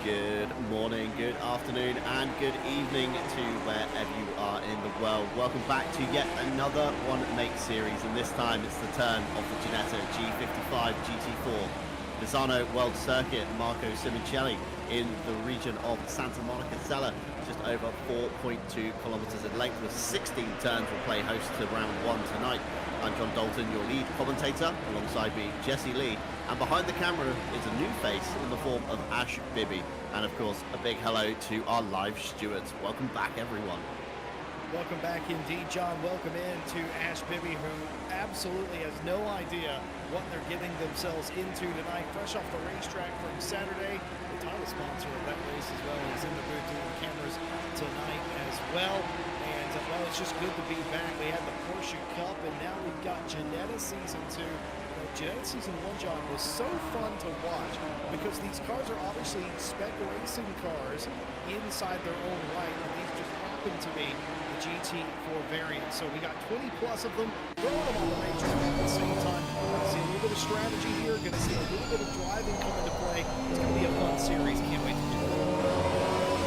Good morning, good afternoon, and good evening to wherever you are in the world. Welcome back to yet another One Make series, and this time it's the turn of the Ginetta G55 GT4 Misano World Circuit. Marco Simoncelli in the region of Santa Monica Sella, just over 4.2 kilometers in length, with 16 turns, will play host to round one tonight. I'm John Dalton, your lead commentator, alongside me, Jesse Lee. And behind the camera is a new face in the form of Ash Bibby. And of course, a big hello to our live stewards. Welcome back, everyone. Welcome back indeed, John. Welcome in to Ash Bibby, who absolutely has no idea what they're getting themselves into tonight. Fresh off the racetrack from Saturday. The title sponsor of that race as well is in the booth doing the cameras tonight as well. And, well, it's just good to be back. We had the Porsche Cup, and now we've got Ginetta Season 2. Ginetta Season 1, John, was so fun to watch because these cars are obviously spec racing cars inside their own right, and these just happen to be the GT4 variant. So we got 20 plus of them, throwing them on the racetrack at the same time. We're going to see a little bit of strategy here, going to see a little bit of driving come into play. It's going to be a fun series. Can't wait to do it.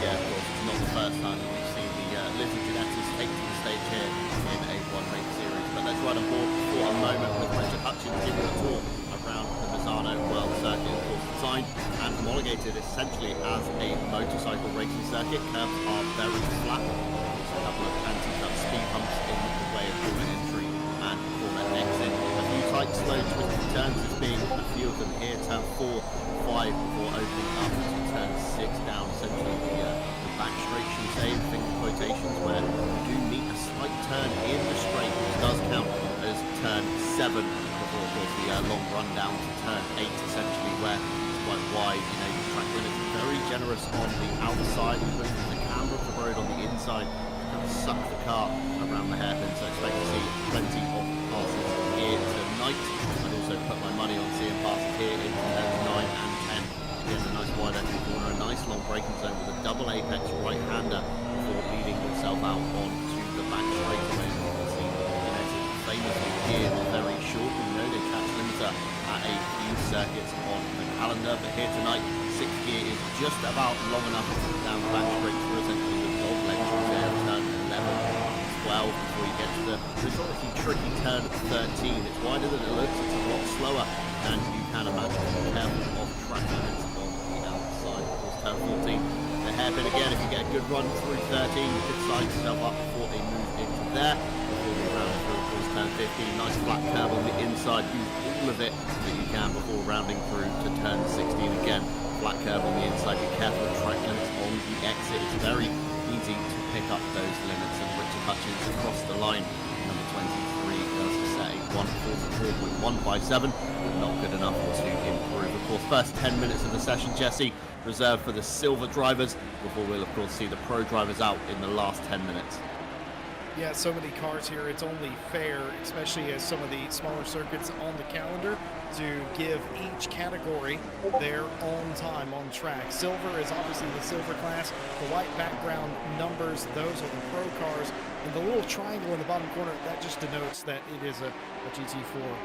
Yeah, of course, it's not the first time that we've seen the little Ginettas take to the stage here in a one-race series. But let's ride on board for a moment with Richard Hutchins giving a tour around the Misano World Circuit. Of course, designed and homologated essentially as a motorcycle racing circuit. Curves are very flat. There's a couple of anti-cut speed humps in the way of corner entry and corner exit. A few tight, slow, twisted turns, as being a few of them here. Turn 4, 5 before opening up to turn 6 down, essentially the back straight, should we say, in finger quotations, where we do meet a slight turn in the straight, which does count as turn 7 before, of course, the long run down to turn 8, essentially, where it's quite wide. You know, the track limits are very generous on the outside, even the camera of the road on the inside kind of suck the car around the hairpin, so expect to see plenty of passes here tonight. I'd also put my money on seeing passes here in turns 9 and 10. Again, a nice wide open corner, a nice long braking zone with a double apex right-hander before leading yourself out onto the back straightaway. You can see Ginetta famously here very short. We know they catch limiter at a few circuits on the calendar, but here tonight, 6th gear is just about long enough down the back straight for essentially the dog leg through there, turn 11, 12 before you get to the notoriously tricky turn 13. It's wider than it looks, it's a lot slower than you can imagine. Be careful of track limits on the outside. Of course, turn 14, the hairpin again. If you get a good run through 13, you could size yourself up before they move into there. Before you round through, of course, turn 15, nice flat curve on the inside. Use all of it that you can before rounding through to turn 16 again. Flat curve on the inside. Be careful of track limits on the exit. It's very easy to pick up those limits, and Richard Hutchins across the line, number 23, does set a 144.157, but not good enough to improve. Of course, first 10 minutes of the session, Jesse, reserved for the silver drivers, before we'll of course see the pro drivers out in the last 10 minutes. Yeah, so many cars here, it's only fair, especially as some of the smaller circuits on the calendar, to give each category their own time on track. Silver is obviously the silver class. The white background numbers, those are the pro cars. And the little triangle in the bottom corner, that just denotes that it is a GT4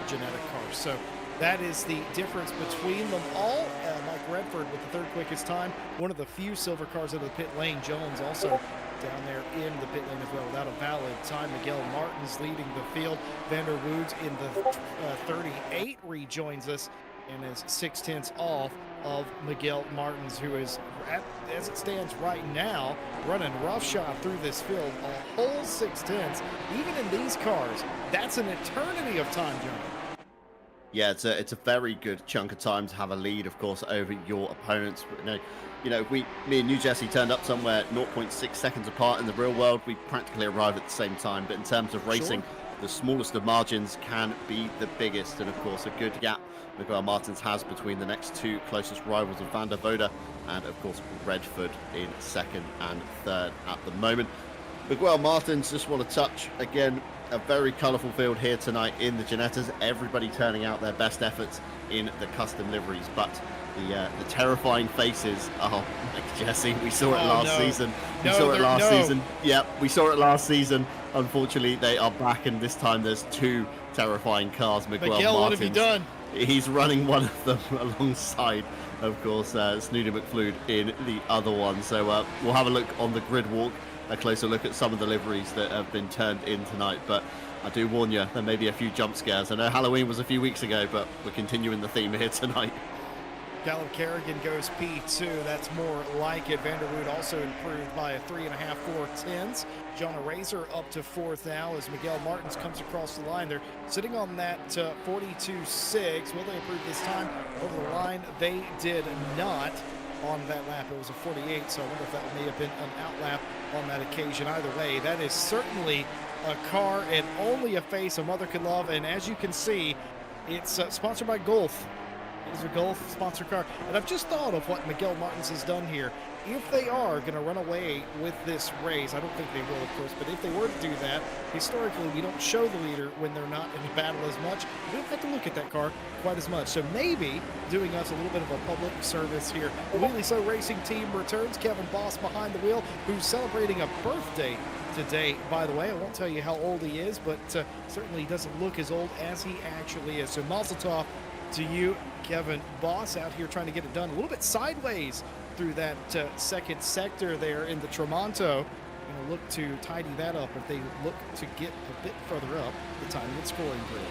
Ginetta car. So that is the difference between them all. Mike Redford with the third quickest time. One of the few silver cars into the pit lane. Jones also down there in the pit lane as well without a valid time. Miguel Martins leading the field. Vander Woods in the 38 rejoins us and is 0.6 off of Miguel Martins, who is, as it stands right now, running roughshod through this field a whole 0.6. Even in these cars, that's an eternity of time, John. Yeah, it's a very good chunk of time to have a lead, of course, over your opponents. But, you know, me and you, Jesse, turned up somewhere 0.6 seconds apart. In the real world, we practically arrived at the same time. But in terms of racing, the smallest of margins can be the biggest. And of course, a good gap Miguel Martins has between the next two closest rivals of Van der Voorde and, of course, Redford in second and third at the moment. Miguel Martins, just want to touch again. A very colourful field here tonight in the Ginettas. Everybody turning out their best efforts in the custom liveries, but the terrifying faces are like Jesse. We saw it last season. We saw it last season. Yep, we saw it last season. Unfortunately, they are back, and this time there's two terrifying cars. Miguel Martins. What have you done? He's running one of them alongside, of course, Snooty McFlude in the other one. So we'll have a look on the grid walk, a closer look at some of the liveries that have been turned in tonight. But I do warn you, there may be a few jump scares. I know Halloween was a few weeks ago, but we're continuing the theme here tonight. Callum Kerrigan goes P2. That's more like it. Vanderwood also improved by a 3.5, 4/10. Jonah Razor up to 4th now as Miguel Martins comes across the line. They're sitting on that 42.6. Will they improve this time over the line? They did not on that lap. It was a 48, so I wonder if that may have been an outlap on that occasion. Either way, that is certainly a car and only a face a mother could love. And as you can see, it's sponsored by Golf. It is a Golf sponsor car. And I've just thought of what Miguel Martins has done here. If they are going to run away with this race, I don't think they will, of course, but if they were to do that, historically, we don't show the leader when they're not in the battle as much. We don't have to look at that car quite as much. So maybe doing us a little bit of a public service here. The Wheelie So Racing team returns. Kevin Boss behind the wheel, who's celebrating a birthday today, by the way. I won't tell you how old he is, but certainly he doesn't look as old as he actually is. So Mazel Tov to you, Kevin Boss, out here trying to get it done a little bit sideways through that second sector there in the Tramonto. Look to tidy that up if they look to get a bit further up the time and scoring grid.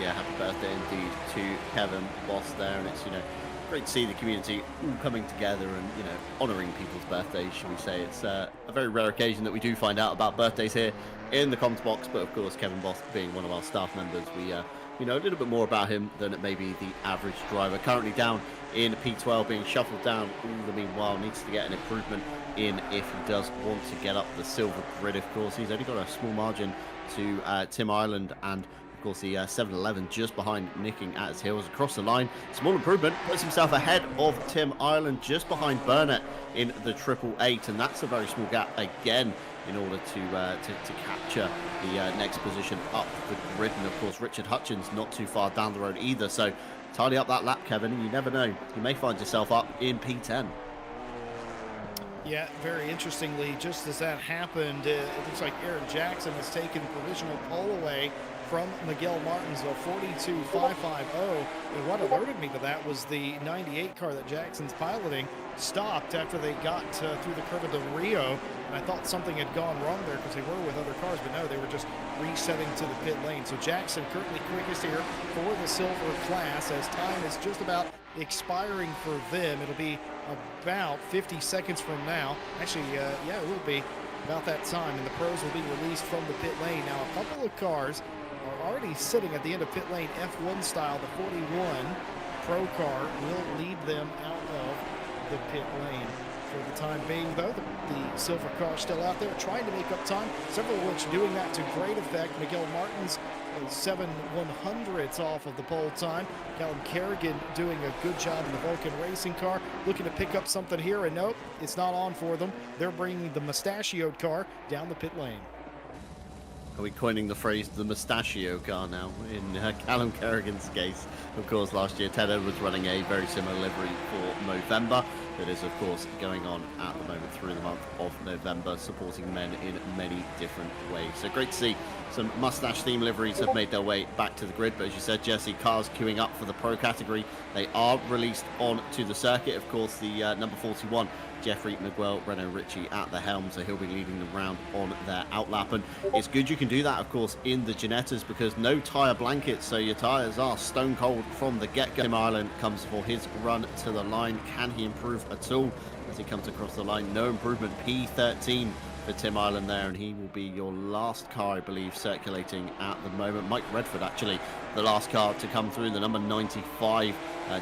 Yeah, happy birthday indeed to Kevin Boss there, and it's great to see the community all coming together and honouring people's birthdays, should we say. It's a very rare occasion that we do find out about birthdays here in the comms box, but of course Kevin Boss being one of our staff members, we a little bit more about him than maybe the average driver. Currently down in P12, being shuffled down all the meanwhile, needs to get an improvement in if he does want to get up the silver grid. Of course, he's only got a small margin to Tim Ireland, and of course the 711 just behind, nicking at his heels across the line. Small improvement, puts himself ahead of Tim Ireland, just behind Burnett in the 888, and that's a very small gap again in order to capture the next position up the grid. And of course Richard Hutchins not too far down the road either, so tidy up that lap, Kevin, and you never know, you may find yourself up in P10. Yeah, very interestingly, just as that happened, it looks like Aaron Jackson has taken provisional pole away from Miguel Martins, a 42.550. And what alerted me to that was the 98 car that Jackson's piloting stopped after they got through the curve of Del Rio. And I thought something had gone wrong there because they were with other cars, but no, they were just resetting to the pit lane. So Jackson currently quickest here for the silver class as time is just about expiring for them. It'll be about 50 seconds from now. Actually, yeah, it will be about that time, and the pros will be released from the pit lane. Now, a couple of cars are already sitting at the end of pit lane F1 style. The 41 Pro car will lead them out of the pit lane. For the time being, though, the silver car still out there trying to make up time, several of which doing that to great effect. Miguel Martins 7/100ths off of the pole time. Callum Kerrigan doing a good job in the Vulcan racing car, looking to pick up something here, and nope, it's not on for them. They're bringing the mustachioed car down the pit lane. Are we coining the phrase the mustachio car now in Callum Kerrigan's case? Of course, last year Ted Edwards running a very similar livery for November. That is, of course, going on at the moment through the month of November, supporting men in many different ways. So great to see some mustache theme liveries have made their way back to the grid. But as you said, Jesse, cars queuing up for the pro category. They are released onto the circuit. Of course, the number 41, Jeffrey Miguel Renault Ritchie at the helm, so he'll be leading them round on their outlap. And it's good you can do that, of course, in the Ginettas, because no tyre blankets, so your tyres are stone cold from the get-go. Tim Ireland comes for his run to the line. Can he improve at all as he comes across the line? No improvement. P13 for Tim Ireland there, and he will be your last car, I believe, circulating at the moment. Mike Redford, actually, the last car to come through, the number 95,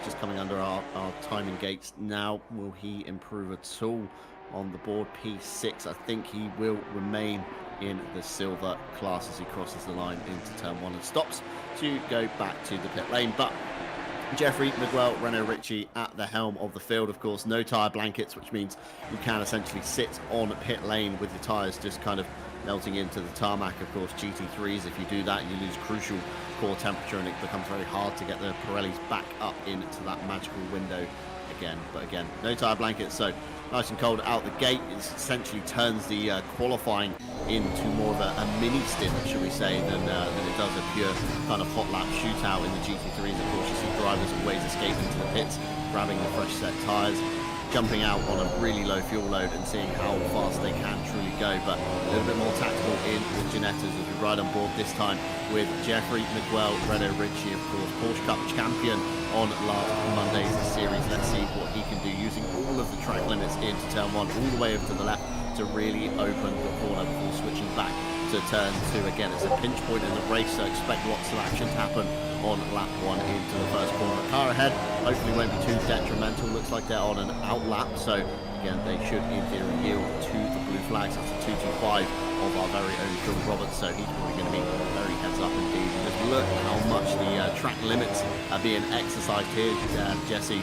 just coming under our timing gates now. Will he improve at all on the board? P6, I think he will remain in the silver class as he crosses the line into turn 1 and stops to go back to the pit lane. But Jeffrey Miguel Renault Ritchie at the helm of the field. Of course, no tyre blankets, which means you can essentially sit on pit lane with your tyres just kind of melting into the tarmac. Of course, GT3s, if you do that, you lose crucial core temperature, and it becomes very hard to get the Pirellis back up into that magical window again. But again, no tire blanket, so nice and cold out the gate. It essentially turns the qualifying into more of a mini stint, should we say, than it does a pure kind of hot lap shootout in the GT3s. Of course, you see drivers always escaping to the pits, grabbing the fresh set tyres, jumping out on a really low fuel load and seeing how fast they can truly go. But a little bit more tactical in with Ginettas as we ride on board this time with Jeffrey Miguel Renault Ritchie, of course, Porsche Cup champion on last Monday's series. Let's see what he can do using all of the track limits into turn 1 all the way over to the left to really open the corner before switching back to turn 2. Again, it's a pinch point in the race, so expect lots of action to happen on lap 1 into the first corner. Car ahead hopefully won't be too detrimental. Looks like they're on an out lap, so again they should in theory yield to the blue flags. That's a 225 of our very own Phil Roberts, so he's probably going to be very heads up indeed. And just look how much the track limits are being exercised here. Jesse,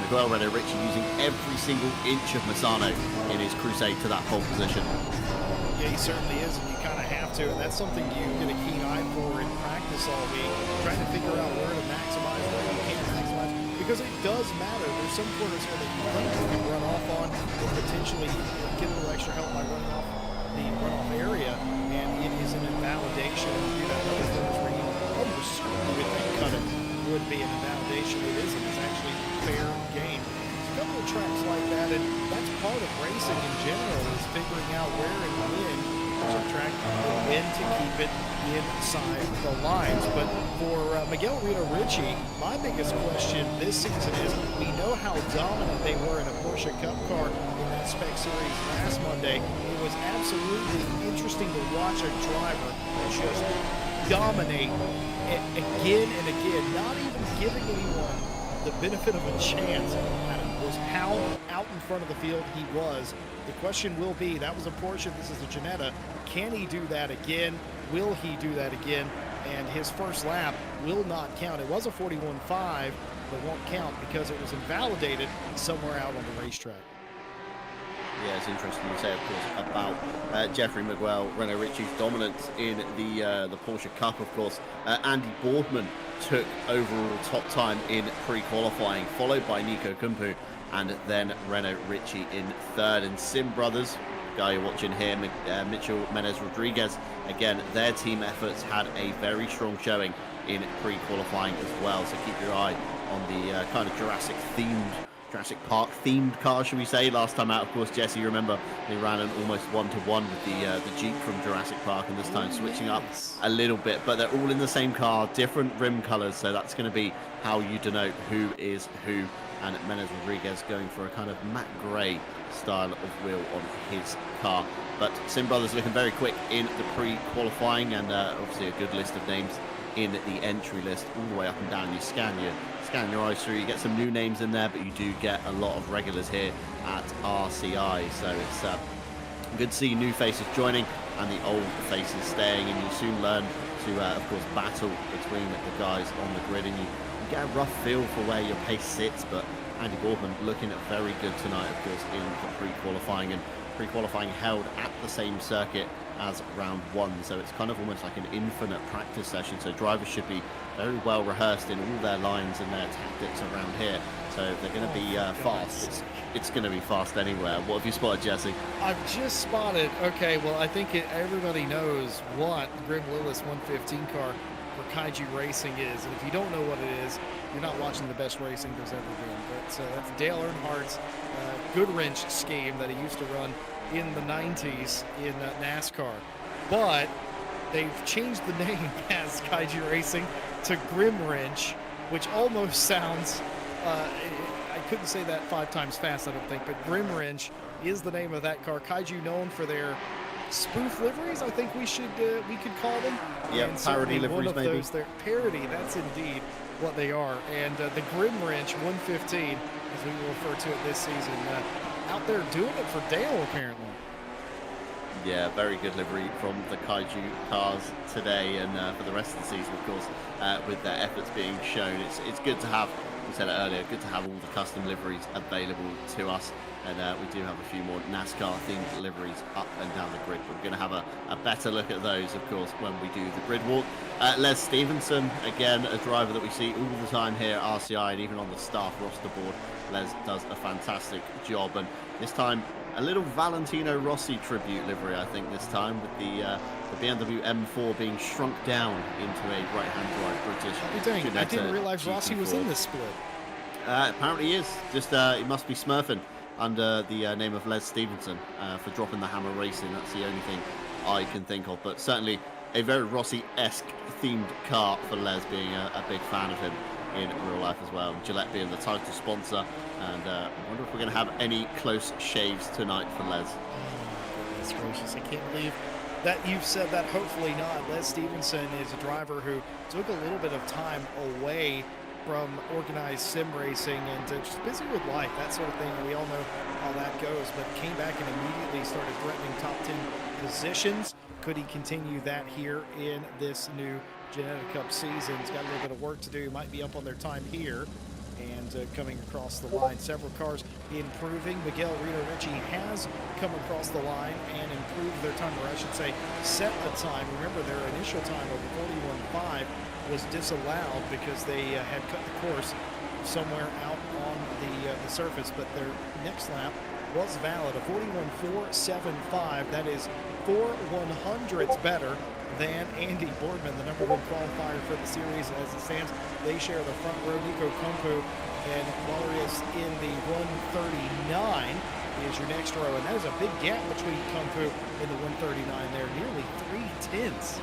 Miguel Renault Ritchie using every single inch of Misano in his crusade to that pole position. Yeah, he certainly is, and you kind of have to, and that's something you get a keen eye for in practice all week, trying to figure out where to maximize, where you can't maximize, because it does matter. There's some corners here that you think you can run off on, or potentially get a little extra help by running off the runoff area, and it is an invalidation. You know, other corners where you almost certainly would think cut it would be an invalidation. It isn't. It's actually fair game. A couple of tracks like that, and that's part of racing in general, is figuring out where and when there's a track and when to keep it inside the lines. But for Miguel Renault Ritchie, my biggest question this season is, we know how dominant they were in a Porsche Cup car in that spec series last Monday. It was absolutely interesting to watch a driver just dominate again and again, not even giving anyone the benefit of a chance at was how out in front of the field he was. The question will be, that was a Porsche, this is a Ginetta. Can he do that again? Will he do that again? And his first lap will not count. It was a 41.5, but won't count because it was invalidated somewhere out on the racetrack. Yeah, it's interesting you say, of course, about Jeffrey Miguel Renault Ritchie's dominance in the Porsche Cup, of course. Andy Boardman took overall top time in pre-qualifying, followed by Nico Kumpu, and then Renault Ritchie in third. And Sim Brothers, guy you're watching here, Mitchell Menez Rodriguez, again, their team efforts had a very strong showing in pre-qualifying as well. So keep your eye on the kind of Jurassic Park themed car, should we say. Last time out, of course, Jesse, you remember they ran an almost 1-to-1 with the Jeep from Jurassic Park, and this time switching up a little bit, but they're all in the same car, different rim colors, so that's going to be how you denote who is who. And Menez Rodriguez going for a kind of matte grey style of wheel on his car. But Sim Brothers looking very quick in the pre-qualifying, and obviously a good list of names in the entry list all the way up and down. You scan your eyes through, you get some new names in there, but you do get a lot of regulars here at RCI. So it's good to see new faces joining and the old faces staying, and you soon learn to, of course, battle between the guys on the grid, and you get a rough feel for where your pace sits. But Andy Boardman looking at very good tonight, of course, in the pre-qualifying, and pre-qualifying held at the same circuit as round 1, so it's kind of almost like an infinite practice session, so drivers should be very well rehearsed in all their lines and their tactics around here. So if they're going to be fast, it's going to be fast anywhere. What have you spotted, Jesse? I've just spotted, okay, well, I think everybody knows what the Grim Lillis 115 car for Kaiju Racing is, and if you don't know what it is, you're not watching the best racing there's ever been. But that's Dale Earnhardt's Goodwrench scheme that he used to run in the 90s in NASCAR. But they've changed the name as Kaiju Racing to Grim Wrench, which almost sounds, I couldn't say that 5 times fast, I don't think, but Grim Wrench is the name of that car. Kaiju known for their spoof liveries, I think we could call them. Yeah, parody liveries maybe. Parody, that's indeed what they are. And the Grim Wrench 115, as we will refer to it this season, out there doing it for Dale apparently. Yeah, very good livery from the Kaiju cars today, and for the rest of the season, of course, with their efforts being shown. It's good to have we said it earlier, good to have all the custom liveries available to us. And we do have a few more NASCAR-themed liveries up and down the grid. But we're going to have a better look at those, of course, when we do the grid walk. Les Stevenson, again, a driver that we see all the time here at RCI and even on the staff roster board. Les does a fantastic job. And this time, a little Valentino Rossi tribute livery, I think, this time, with the BMW M4 being shrunk down into a right-hand drive British Ginetta. I didn't realize Rossi was in this split. Apparently he is. Just he must be smurfing under the name of Les Stevenson for dropping the hammer racing. That's the only thing I can think of. But certainly a very Rossi-esque themed car for Les, being a big fan of him in real life as well. Gillette being the title sponsor. And I wonder if we're going to have any close shaves tonight for Les. Goodness gracious, I can't believe that you've said that. Hopefully not. Les Stevenson is a driver who took a little bit of time away from organized sim racing and just busy with life, that sort of thing. We all know how that goes, but came back and immediately started threatening top 10 positions. Could he continue that here in this new Ginetta Cup season? He's got a little bit of work to do. Might be up on their time here. And coming across the line, several cars improving. Miguel Rito Ricci has come across the line and improved their time, or I should say set a time. Remember, their initial time of 41.5 was disallowed because they had cut the course somewhere out on the surface, but their next lap was valid, a 41.475. That is 4/100ths better than Andy Boardman, the #1 qualifier for the series as it stands. They share the front row. Nico Kumpu and Marius in the 139 is your next row, and that is a big gap between Kumpu and the 139 there, nearly 3/10.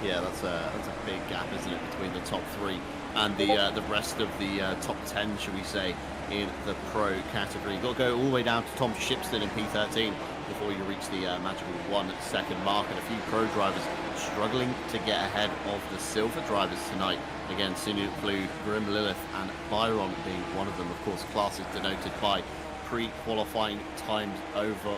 Yeah, that's a big gap, isn't it, between the top three and the rest of the top 10, should we say, in the pro category. You've got to go all the way down to Tom Shipston in P13 before you reach the magical 1 second mark, and a few pro drivers struggling to get ahead of the silver drivers tonight. Again, Sinu Plu, Grim Lilith and Byron being one of them. Of course, classes denoted by pre-qualifying times overall.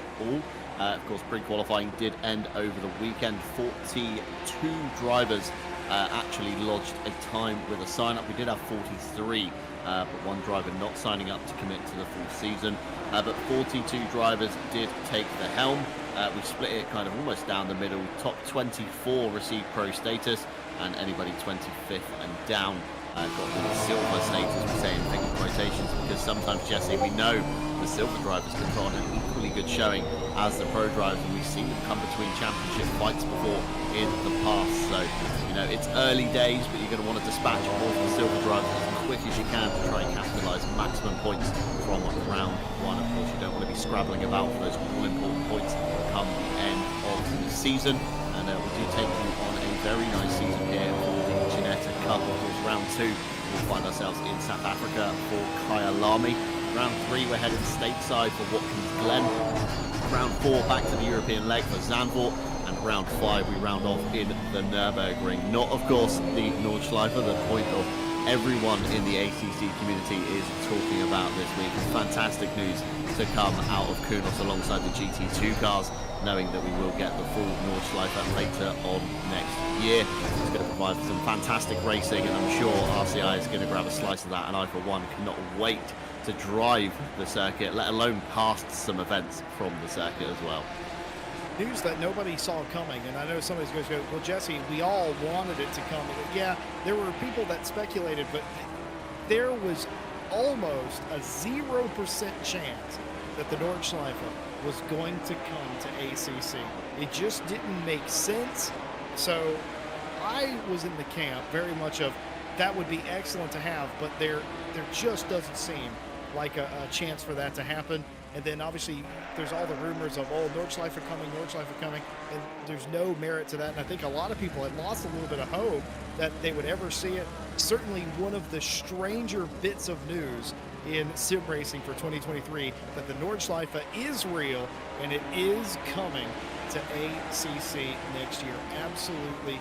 Of course, pre-qualifying did end over the weekend. 42 drivers actually lodged a time with a sign-up. We did have 43, but one driver not signing up to commit to the full season. But 42 drivers did take the helm. We split it kind of almost down the middle. Top 24 received pro status, and anybody 25th and down got the silver status, we say in finger quotations, because sometimes, Jesse, we know the silver drivers can put on an equally good showing as the pro drivers, and we've seen them come between championship fights before in the past. So, you know, it's early days, but you're going to want to dispatch all of the silver drivers as quick as you can to try and capitalise maximum points from round one. Of course, you don't want to be scrabbling about for those all-important points come the end of the season. And we do take you on a very nice season here for the Ginetta Cup. Of course, round two, we'll find ourselves in South Africa for Kyalami. Round three, we're headed stateside for Watkins Glen. Round four, back to the European leg for Zandvoort. And round five, we round off in the Nürburgring. Not, of course, the Nordschleife, the point of everyone in the ACC community is talking about this week. Fantastic news to come out of Kunos alongside the GT2 cars, knowing that we will get the full Nordschleife later on next year. It's going to provide some fantastic racing, and I'm sure RCI is going to grab a slice of that, and I, for one, cannot wait to drive the circuit, let alone past some events from the circuit as well. News that nobody saw coming, and I know somebody's going to go, well, Jesse, we all wanted it to come. Yeah, there were people that speculated, but there was almost a 0% chance that the Nordschleife was going to come to ACC. It just didn't make sense. So I was in the camp very much of that would be excellent to have, but there just doesn't seem like a chance for that to happen. And then obviously there's all the rumors of, oh, Nordschleife coming, and there's no merit to that. And I think a lot of people had lost a little bit of hope that they would ever see it. Certainly one of the stranger bits of news in sim racing for 2023, that the Nordschleife is real and it is coming to ACC next year. Absolutely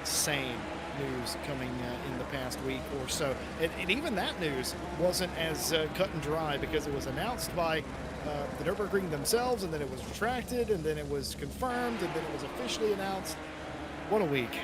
insane news coming in the past week or so, and even that news wasn't as cut and dry, because it was announced by the Nürburgring themselves, and then it was retracted, and then it was confirmed, and then it was officially announced. What a week.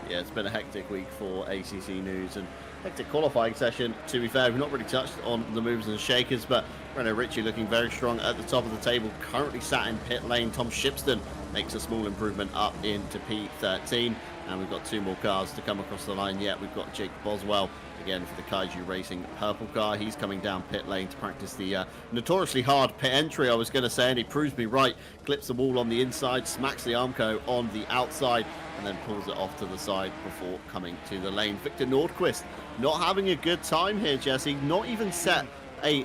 Yeah, it's been a hectic week for ACC news and hectic qualifying session. To be fair, we've not really touched on the movers and shakers, but Renault Ritchie looking very strong at the top of the table, currently sat in pit lane. Tom Shipston makes a small improvement up into P13, and we've got two more cars to come across the line yet. We've got Jake Boswell again for the Kaiju Racing purple car. He's coming down pit lane to practice the notoriously hard pit entry, I was going to say, and he proves me right. Clips the wall on the inside, smacks the Armco on the outside, and then pulls it off to the side before coming to the lane. Victor Nordquist not having a good time here, Jesse. Not even set a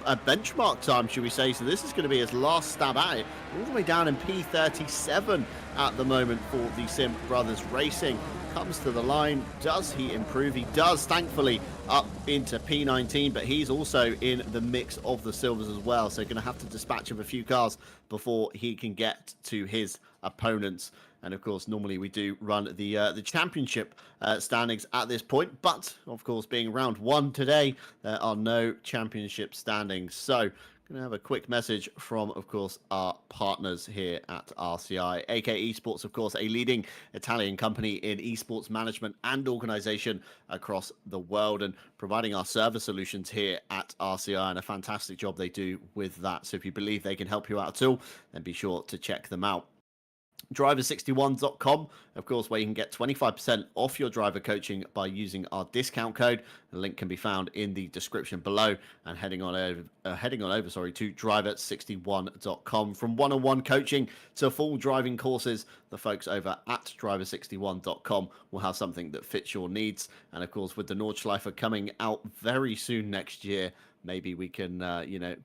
benchmark time, should we say. So this is going to be his last stab at it. All the way down in P37 at the moment for the Sim Brothers Racing. Comes to the line. Does he improve? He does, thankfully, up into P19, but he's also in the mix of the silvers as well. So going to have to dispatch of a few cars before he can get to his opponents. And of course, normally we do run the championship standings at this point, but of course, being round one today, there are no championship standings. So, going to have a quick message from, of course, our partners here at RCI. AK Esports, of course, a leading Italian company in esports management and organization across the world, and providing our server solutions here at RCI, and a fantastic job they do with that. So if you believe they can help you out at all, then be sure to check them out. Driver61.com, of course, where you can get 25% off your driver coaching by using our discount code. The link can be found in the description below, and heading on over to driver61.com. From one-on-one coaching to full driving courses, the folks over at driver61.com will have something that fits your needs. And of course, with the Nordschleife coming out very soon next year, maybe we can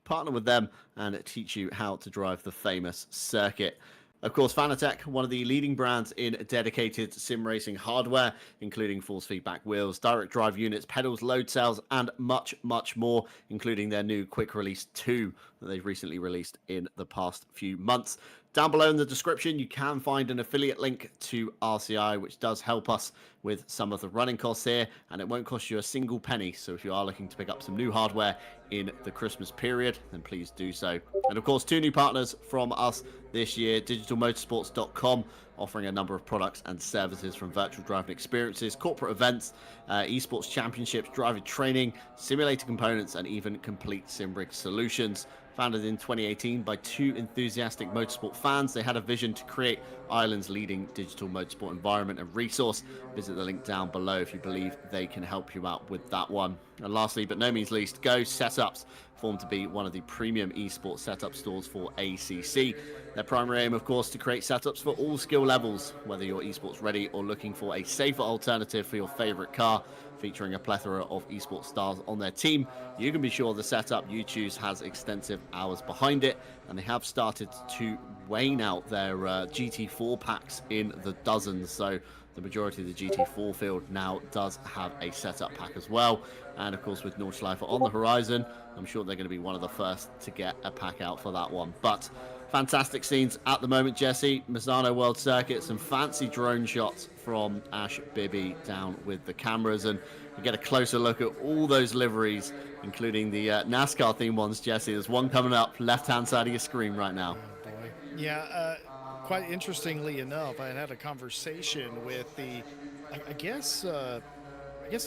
partner with them and teach you how to drive the famous circuit. Of course, Fanatec, one of the leading brands in dedicated sim racing hardware, including force feedback wheels, direct drive units, pedals, load cells, and much, much more, including their new Quick Release 2 that they've recently released in the past few months. Down below in the description, you can find an affiliate link to RCI, which does help us with some of the running costs here, and it won't cost you a single penny. So if you are looking to pick up some new hardware in the Christmas period, then please do so. And of course, two new partners from us this year, digitalmotorsports.com, offering a number of products and services from virtual driving experiences, corporate events, esports championships, driver training, simulator components, and even complete sim rig solutions. Founded in 2018 by two enthusiastic motorsport fans, they had a vision to create Ireland's leading digital motorsport environment and resource. Visit the link down below if you believe they can help you out with that one. And lastly, but no means least, Go Setups, formed to be one of the premium esports setup stores for ACC. Their primary aim, of course, to create setups for all skill levels, whether you're esports ready or looking for a safer alternative for your favorite car. Featuring a plethora of esports stars on their team, you can be sure the setup you choose has extensive hours behind it, and they have started to wane out their GT4 packs in the dozens. So the majority of the GT4 field now does have a setup pack as well. And of course, with Nordschleife on the horizon, I'm sure they're going to be one of the first to get a pack out for that one. But fantastic scenes at the moment, Jesse. Misano World Circuit, some fancy drone shots from Ash Bibby down with the cameras, and you get a closer look at all those liveries, including the NASCAR themed ones, Jesse. There's one coming up left-hand side of your screen right now. Oh, boy. Yeah, quite interestingly enough, I had a conversation with I guess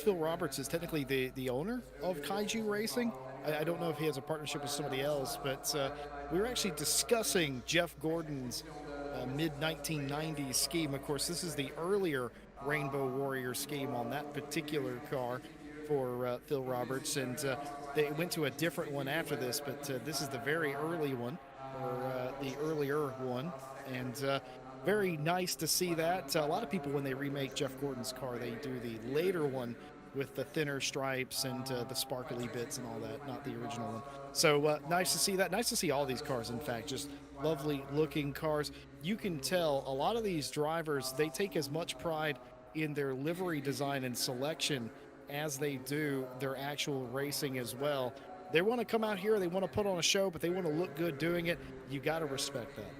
Phil Roberts is technically the owner of Kaiju Racing. I don't know if he has a partnership with somebody else, but we were actually discussing Jeff Gordon's mid-1990s scheme. Of course, this is the earlier Rainbow Warrior scheme on that particular car for Phil Roberts, and they went to a different one after this, but this is the very early one, or the earlier one, and very nice to see that. A lot of people, when they remake Jeff Gordon's car, they do the later one with the thinner stripes and the sparkly bits and all that, not the original one. So nice to see that. Nice to see all these cars, in fact, just lovely looking cars. You can tell a lot of these drivers, they take as much pride in their livery design and selection as they do their actual racing as well. They want to come out here, they want to put on a show, but they want to look good doing it. You got to respect that.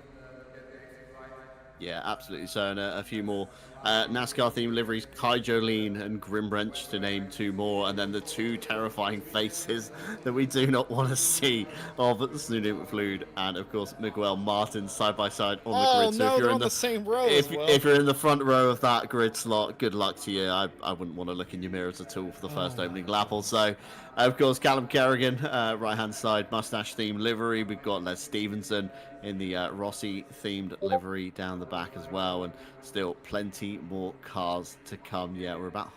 Yeah, absolutely. So, and a few more NASCAR themed liveries, Kai Jolene and Grimwrench, to name two more, and then the two terrifying faces that we do not want to see of Sunu McFlude and, of course, Miguel Martin side by side on the Oh grid. So, if no, you're they're in on the the same row as well. if you're in the front row of that grid slot, good luck to you. I wouldn't want to look in your mirrors at all for the first opening lap. Also, of course, Callum Kerrigan, right hand side mustache themed livery. We've got Les Stevenson in the Rossi themed livery down the back as well, and still plenty more cars to come. Yeah, we're about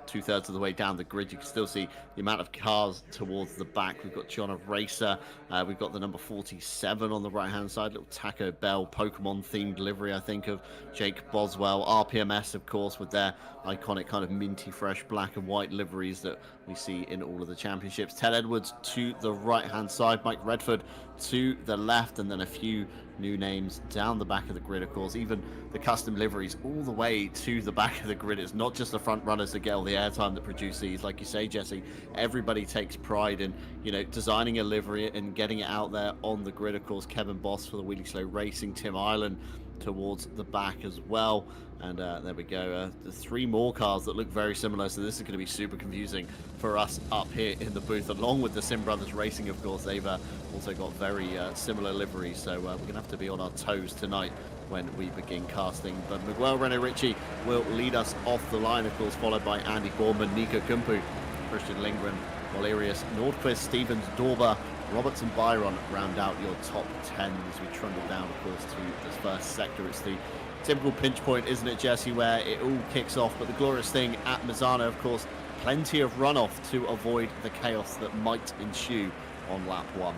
two-thirds of the way down the grid. You can still see the amount of cars towards the back. We've got John of Racer, we've got the number 47 on the right hand side, little Taco Bell Pokemon themed livery, I think, of Jake Boswell. RPMS, of course, with their iconic kind of minty fresh black and white liveries that we see in all of the championships. Ted Edwards to the right hand side, Mike Redford to the left, and then a few new names down the back of the grid. Of course, even the custom liveries all the way to the back of the grid. It's not just the front runners that get all the airtime that produce these. Like you say, Jesse, everybody takes pride in, you know, designing a livery and getting it out there on the grid. Of course, Kevin Boss for the Wheelie Slow Racing, Tim Island towards the back as well. And there we go, the three more cars that look very similar, so this is going to be super confusing for us up here in the booth, along with the Sim Brothers Racing. Of course, they've also got very similar liveries, so we're going to have to be on our toes tonight when we begin casting. But Miguel Renault Ritchie will lead us off the line, of course, followed by Andy Boorman, Nico Kumpu, Christian Lindgren, Valerius Nordquist, Stevens, Dorber, Roberts and Byron round out your top 10 as we trundle down, of course, to this first sector. It's the typical pinch point, isn't it, Jesse, where it all kicks off. But the glorious thing at Misano, of course, plenty of runoff to avoid the chaos that might ensue on lap one.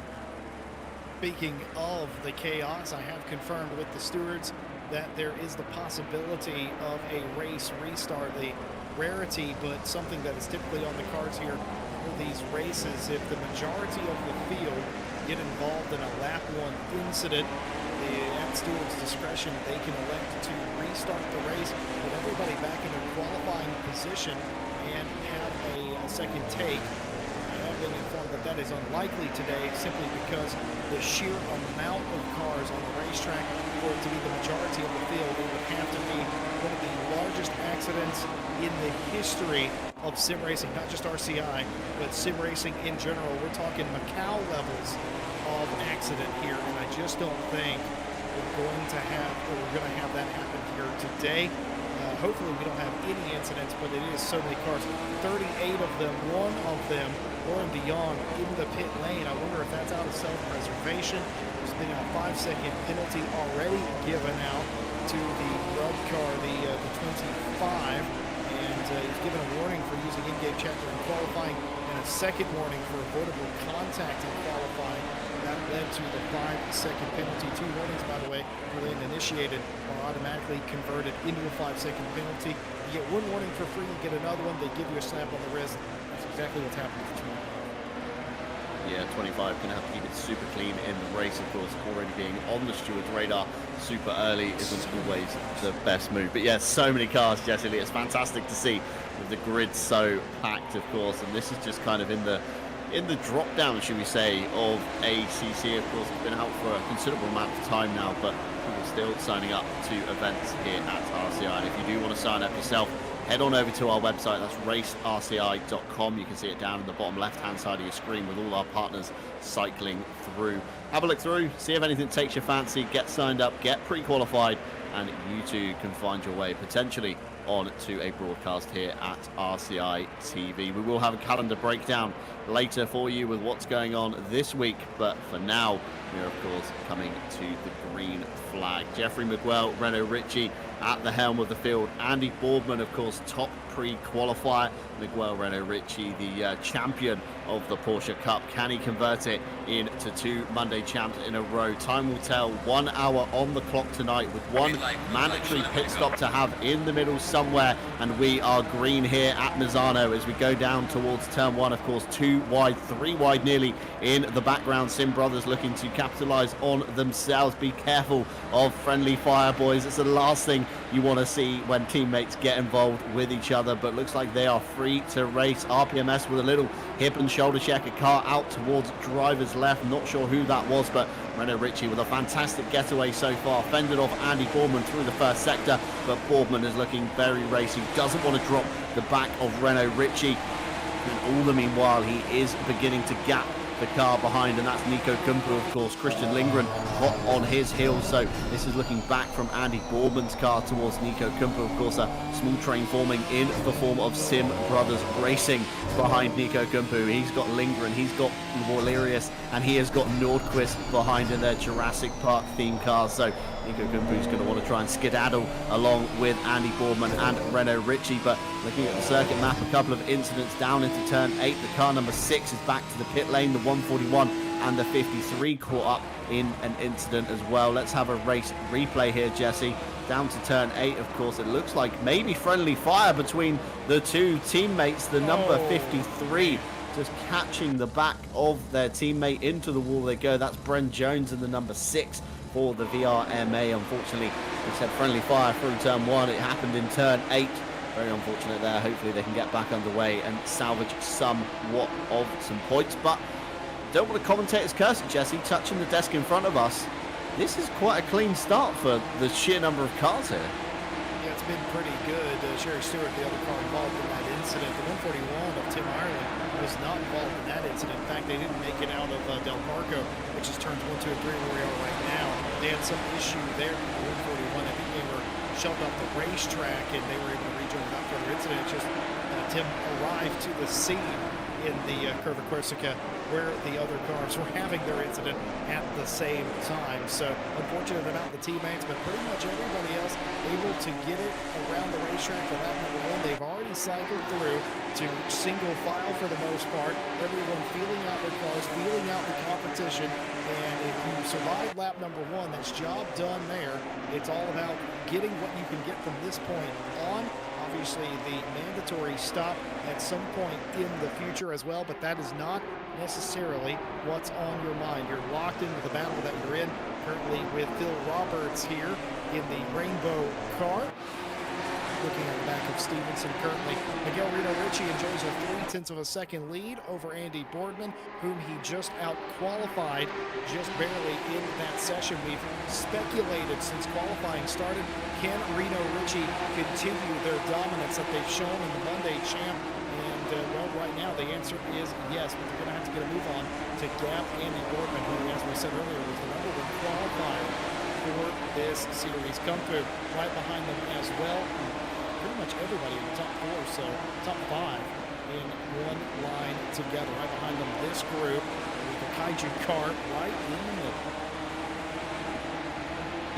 Speaking of the chaos, I have confirmed with the stewards that there is the possibility of a race restart, a rarity, but something that is typically on the cards here for these races. If the majority of the field get involved in a lap one incident, at steward's discretion, they can elect to restart the race, put everybody back in their qualifying position, and have a second take. I have been informed that that is unlikely today, simply because the sheer amount of cars on the racetrack, for it to be the majority of the field, it would have to be one of the largest accidents in the history of sim racing, not just RCI, but sim racing in general. We're talking Macau levels of accident here, and I just don't think we're going to have that happen here today. Hopefully we don't have any incidents, but it is so many cars, 38 of them, one of them Lauren Dion in the pit lane. I wonder if that's out of self-preservation. There's been a 5-second penalty already given out to the red car, the 25, and he's given a warning for using in-game chat during qualifying, and a second warning for avoidable contact in qualifying. That led to the 5-second penalty. 2 warnings, by the way, were then initiated, are automatically converted into a 5-second penalty. You get 1 warning for free, you get another one, they give you a slap on the wrist. That's exactly what's happened with 25. Yeah, 25 going to have to keep it super clean in the race, of course. Already being on the steward's radar super early isn't always the best move. But yeah, so many cars, Jesse Lee. It's fantastic to see with the grid so packed, of course. And this is just kind of in the drop down, should we say, of ACC. Of course, it's been out for a considerable amount of time now, but people still signing up to events here at RCI. And if you do want to sign up yourself, head on over to our website. That's racerci.com. You can see it down in the bottom left-hand side of your screen with all our partners cycling through. Have a look through, see if anything takes your fancy, get signed up, get pre-qualified, and you too can find your way potentially on to a broadcast here at RCI TV. We will have a calendar breakdown later for you with what's going on this week, but for now, we're of course coming to the green flag. Jeffrey Miguel Renault Ritchie at the helm of the field. Andy Boardman, of course, top pre-qualifier. Miguel Renault Ritchie, the champion of the Porsche Cup. Can he convert it into 2 Monday champs in a row? Time will tell. 1 hour on the clock tonight with one mandatory pit stop to have in the middle somewhere, and we are green here at Misano as we go down towards turn 1. Of course, 2 wide, 3 wide nearly in the background. Sim Brothers looking to capitalize on themselves. Be careful of friendly fire, boys. It's the last thing thing you want to see when teammates get involved with each other. But looks like they are free to race. RPMS with a little hip and shoulder check, a car out towards driver's left. Not sure who that was, but Renault Ritchie with a fantastic getaway so far. Fended off Andy Boardman through the first sector, but Boardman is looking very racy. Doesn't want to drop the back of Renault Ritchie. And all the meanwhile, he is beginning to gap the car behind, and that's Nico Kumpu, of course. Christian Lindgren hot on his heels, so this is looking back from Andy Boardman's car towards Nico Kumpu. Of course, a small train forming in the form of Sim Brothers Racing behind Nico Kumpu. He's got Lindgren, he's got Valerius, and he has got Nordquist behind in their Jurassic Park themed cars. So Nico Kumpu's going to want to try and skedaddle along with Andy Boardman and Renault Ritchie. But looking at the circuit map, a couple of incidents down into turn 8. The car number 6 is back to the pit lane. The 141 and the 53 caught up in an incident as well. Let's have a race replay here, Jesse. Down to turn 8, of course, it looks like maybe friendly fire between the two teammates. The number 53 just catching the back of their teammate. Into the wall they go. That's Bren Jones in the number 6 for the VRMA. Unfortunately, we said friendly fire through turn 1. It happened in turn 8. Very unfortunate there. Hopefully they can get back underway and salvage somewhat of some points. But don't want to commentator's curse it, Jesse. Touching the desk in front of us, this is quite a clean start for the sheer number of cars here. Yeah, it's been pretty good. Sherry Stewart, the other car involved in that incident. The 141 of Tim Ireland was not involved in that incident. In fact, they didn't make it out of Del Marco, which is turns 1, 2, and 3 where we are right now. They had some issue there with the 141. I think they were shoved off the racetrack and they were able to rejoin without further incident. It's just Tim arrived to the scene in the Curva Corsica where the other cars were having their incident at the same time. So unfortunately not the teammates, but pretty much everybody else able to get it around the racetrack for lap number 1. They've already cycled through to single file for the most part. Everyone feeling out their cars, feeling out the competition. And if you survive lap number 1, that's job done there. It's all about getting what you can get from this point on. Obviously, the mandatory stop at some point in the future as well, but that is not necessarily what's on your mind. You're locked into the battle that you're in currently with Phil Roberts here in the Rainbow car. Looking at the back of Stevenson currently, Miguel Reno Ritchie enjoys a 0.3 of a second lead over Andy Boardman, whom he just out-qualified just barely in that session. We've speculated since qualifying started, can Reno Ritchie continue their dominance that they've shown in the Monday champ? And well, right now the answer is yes, but they're going to have to get a move on to gap Andy Boardman, who, as we said earlier, was the number 1 qualifier for this series. Kumpu right behind them as well. Pretty much everybody in the top 4, so top 5 in one line together. Right behind them, this group with the Kaiju car right in the middle.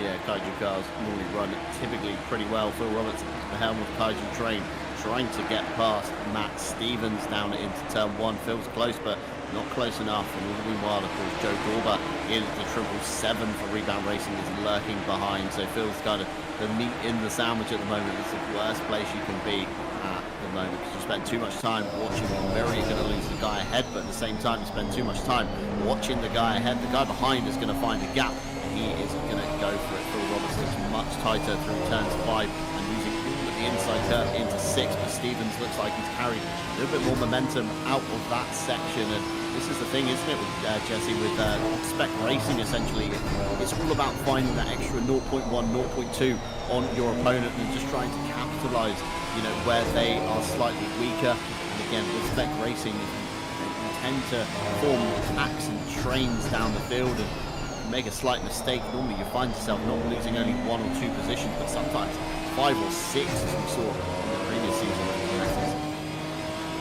Yeah, Kaiju cars normally run typically pretty well. Phil Roberts at the helm of the Kaiju train, trying to get past Matt Stevens down into turn 1. Phil's close, but not close enough. And all the meanwhile, of course, Joe Gorba in the 777 for Rebound Racing is lurking behind. So Phil's kind of the meat in the sandwich at the moment. It's the worst place you can be at the moment because you spend too much time watching where you're going to lose the guy ahead, but at the same time you spend too much time watching the guy ahead. The guy behind is going to find a gap. He is going to go for it. Phil Roberts looks much tighter through turns 5 and using all of the inside turn into 6, but Stevens looks like he's carried a little bit more momentum out of that section. And this is the thing, isn't it, with Jesse, with spec racing essentially. It's all about finding that extra 0.1, 0.2 on your opponent and just trying to capitalize, you know, where they are slightly weaker. And again, with spec racing, you tend to form packs and trains down the field and make a slight mistake. Normally you find yourself not losing only 1 or 2 positions, but sometimes 5 or 6, as we saw in the previous season.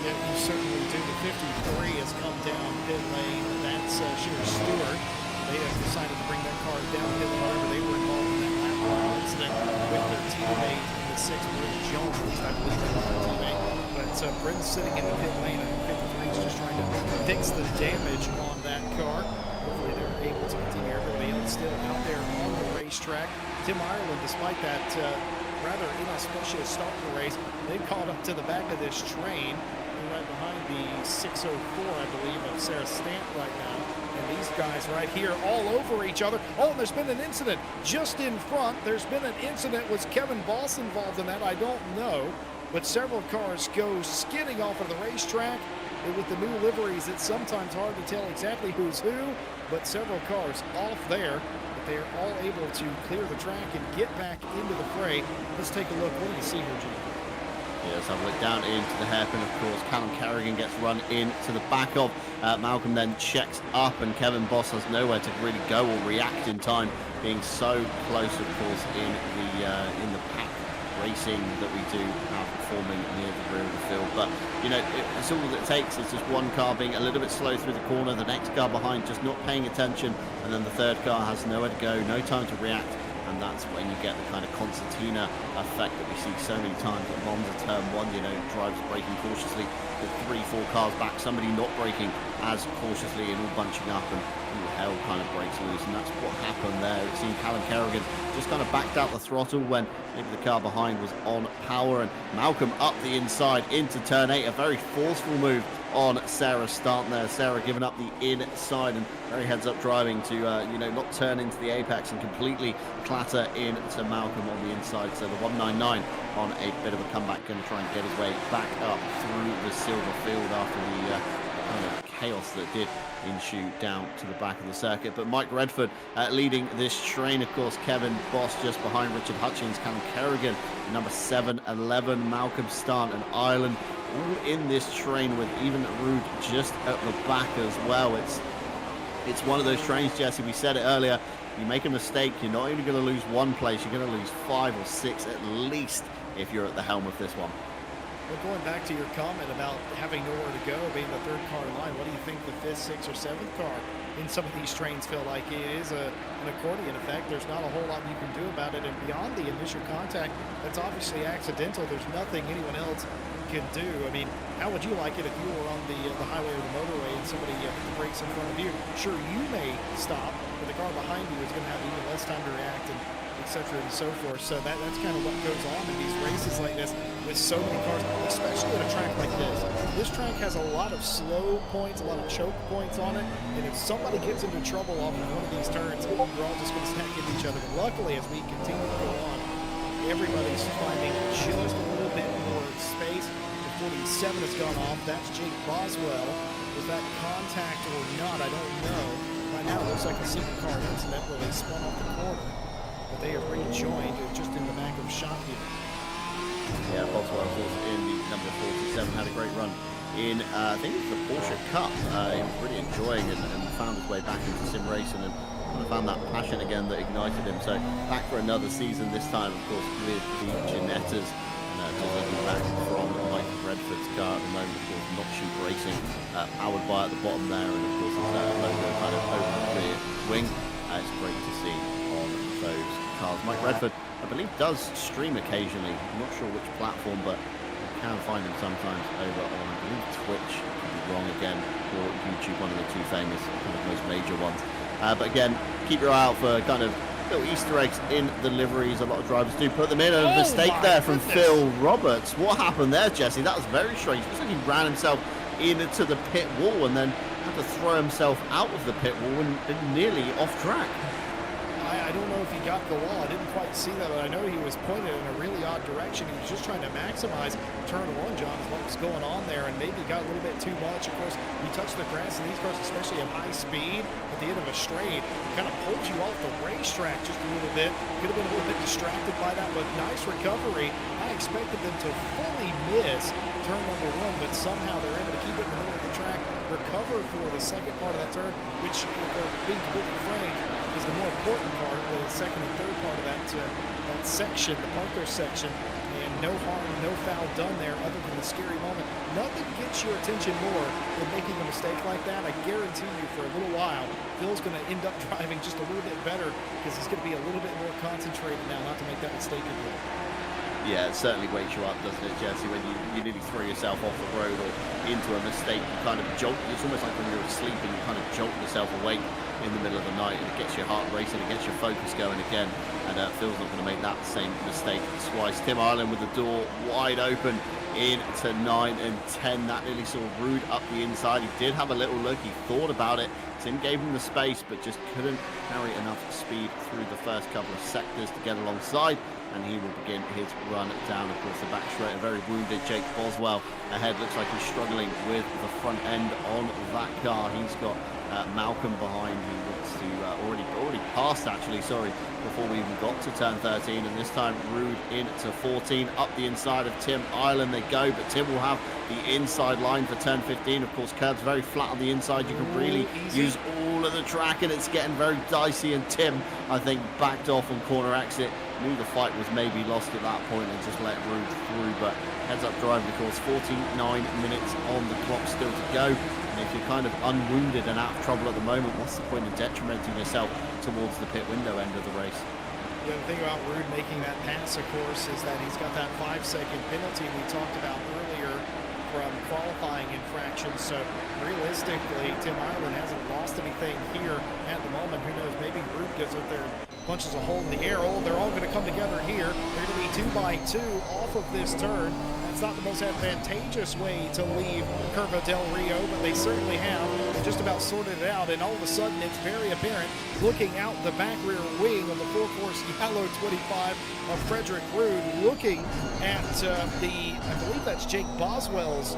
Yeah, you certainly do. The 53 has come down pit lane. That's Sherry Stewart. They have decided to bring that car downhill. However, they were involved in that lap 1 incident with their teammate in the 6th, Bryn Jones, at least I believe it was their teammate. But Bryn's sitting in the pit lane, and 53 is just trying to fix the damage on that car. Hopefully they're able to continue. Everybody else still out there on the racetrack. Tim Ireland, despite that rather inauspicious start of the race, they've caught up to the back of this train. Right behind the 604, I believe, of Sarah Stamp right now. And these guys right here all over each other. Oh, and there's been an incident just in front. There's been an incident. Was Kevin Boss involved in that? I don't know. But several cars go skidding off of the racetrack. And with the new liveries, it's sometimes hard to tell exactly who's who, but several cars off there. But they are all able to clear the track and get back into the fray. Let's take a look. What do you see here, Jim? Yeah, let's have a look down into the hairpin, of course. Callum Kerrigan gets run into the back of. Malcolm then checks up, and Kevin Boss has nowhere to really go or react in time, being so close, of course, in the pack racing that we do have performing near the rear of the field. But you know, it's all that it takes. It's just one car being a little bit slow through the corner, the next car behind just not paying attention, and then the third car has nowhere to go, no time to react. And that's when you get the kind of concertina effect that we see so many times at Monza Turn 1, you know, drivers braking cautiously with 3-4 cars back, somebody not braking as cautiously and all bunching up, and all hell kind of breaks loose. And that's what happened there. It seemed Callum Kerrigan just kind of backed out the throttle when maybe the car behind was on power, and Malcolm up the inside into Turn 8, a very forceful move on Sarah's start there. Sarah giving up the inside and very heads-up driving to, you know, not turn into the apex and completely clatter into Malcolm on the inside. So the 199 on a bit of a comeback, going to try and get his way back up through the silver field after the kind of chaos that did ensue down to the back of the circuit. But Mike Redford leading this train, of course. Kevin Boss just behind Richard Hutchings, Callum Kerrigan, number 7, 11, Malcolm Starn and Ireland, all in this train with even Rude just at the back as well. It's one of those trains, Jesse, we said it earlier, you make a mistake, you're not only going to lose one place, you're going to lose 5 or 6 at least if you're at the helm of this one. Well, going back to your comment about having nowhere to go, being the third car in line, what do you think the 5th, 6th, or 7th car in some of these trains feel like? It is an accordion effect. There's not a whole lot you can do about it, and beyond the initial contact, that's obviously accidental. There's nothing anyone else can do. I mean, how would you like it if you were on the highway or the motorway and somebody hit the brakes in front of you? Sure, you may stop, but the car behind you is going to have even less time to react, and etc. and so forth. So that's kind of what goes on in these races like this with so many cars, especially at a track like this. This track has a lot of slow points, a lot of choke points on it, and if somebody gets into trouble off of one of these turns, we're all just going to stack into each other. But luckily, as we continue to go on, everybody's finding just a little bit more space. The 47 has gone off. That's Jake Boswell. Was that contact or not? I don't know. Right now, it looks like a single car incident where they spun off the corner. But they have rejoined just in the back of shot here. Yeah, Boswell was in the number 47, had a great run in, I think it was the Porsche Cup. He was really enjoying and found his way back into sim racing and kind of found that passion again that ignited him. So back for another season, this time, of course, with the Ginettas. And just looking back from Mike Redford's car at the moment, of course, Not Shoot Racing, powered by at the bottom there, and of course, it's logo kind of over the rear wing. It's great to see on those cars. Mike Redford, I believe, does stream occasionally. I'm not sure which platform, but you can find him sometimes over on, I believe, Twitch. I could be wrong again, or YouTube, one of the two famous, kind of most major ones. But again, keep your eye out for kind of little Easter eggs in the liveries. A lot of drivers do put them in. A mistake there from Phil Roberts. What happened there, Jesse? That was very strange. It looks like he ran himself into the pit wall and then had to throw himself out of the pit wall and nearly off track. I don't know if he got the wall. I didn't quite see that, but I know he was pointed in a really odd direction. He was just trying to maximize turn 1, John, is what was going on there, and maybe got a little bit too much. Of course, you touch the grass, and these cars, especially at high speed, at the end of a straight, kind of pulls you off the racetrack just a little bit. Could have been a little bit distracted by that, but nice recovery. I expected them to fully miss turn number 1, but somehow they're able to keep it in the middle of the track, recover for the second part of that turn, which, being completely frank, is the more important part, the second and third part of that section, the Parker section, and no harm, no foul done there other than the scary moment. Nothing gets your attention more than making a mistake like that. I guarantee you for a little while, Phil's going to end up driving just a little bit better because he's going to be a little bit more concentrated now not to make that mistake again. Yeah, it certainly wakes you up, doesn't it, Jesse, when you nearly throw yourself off the road or into a mistake. You kind of jolt. It's almost like when you're asleep and you kind of jolt yourself awake in the middle of the night, and it gets your heart racing, it gets your focus going again, and Phil's not going to make that same mistake twice. Tim Ireland with the door wide open into 9 and 10. That nearly saw Rude up the inside. He did have a little look. He thought about it. Tim gave him the space, but just couldn't carry enough speed through the first couple of sectors to get alongside. And he will begin his run down, of course, the back straight. A very wounded Jake Boswell ahead. Looks like he's struggling with the front end on that car. He's got Malcolm behind. He wants to already passed, actually, sorry, before we even got to turn 13. And this time, Rude into 14. Up the inside of Tim Ireland they go, but Tim will have the inside line for turn 15. Of course, curb's very flat on the inside. You can really use all of the track, and it's getting very dicey. And Tim, I think, backed off on corner exit. Knew the fight was maybe lost at that point and just let Rude through, but heads up driving, of course, 49 minutes on the clock still to go. And if you're kind of unwounded and out of trouble at the moment, what's the point of detrimenting yourself towards the pit window end of the race? Yeah, the thing about Rude making that pass, of course, is that he's got that 5-second penalty we talked about earlier from qualifying infractions. So realistically, Tim Ireland hasn't lost anything here at the moment. Who knows? Maybe Rude gets up there, punches a hole in the air. Oh, they're all going to come together here. They're going to be 2 by 2 off of this turn. That's not the most advantageous way to leave Curva del Rio, but they certainly have. They just about sorted it out, and all of a sudden it's very apparent, looking out the back rear wing of the 4-course yellow 25 of Frederick Rude, looking at I believe that's Jake Boswell's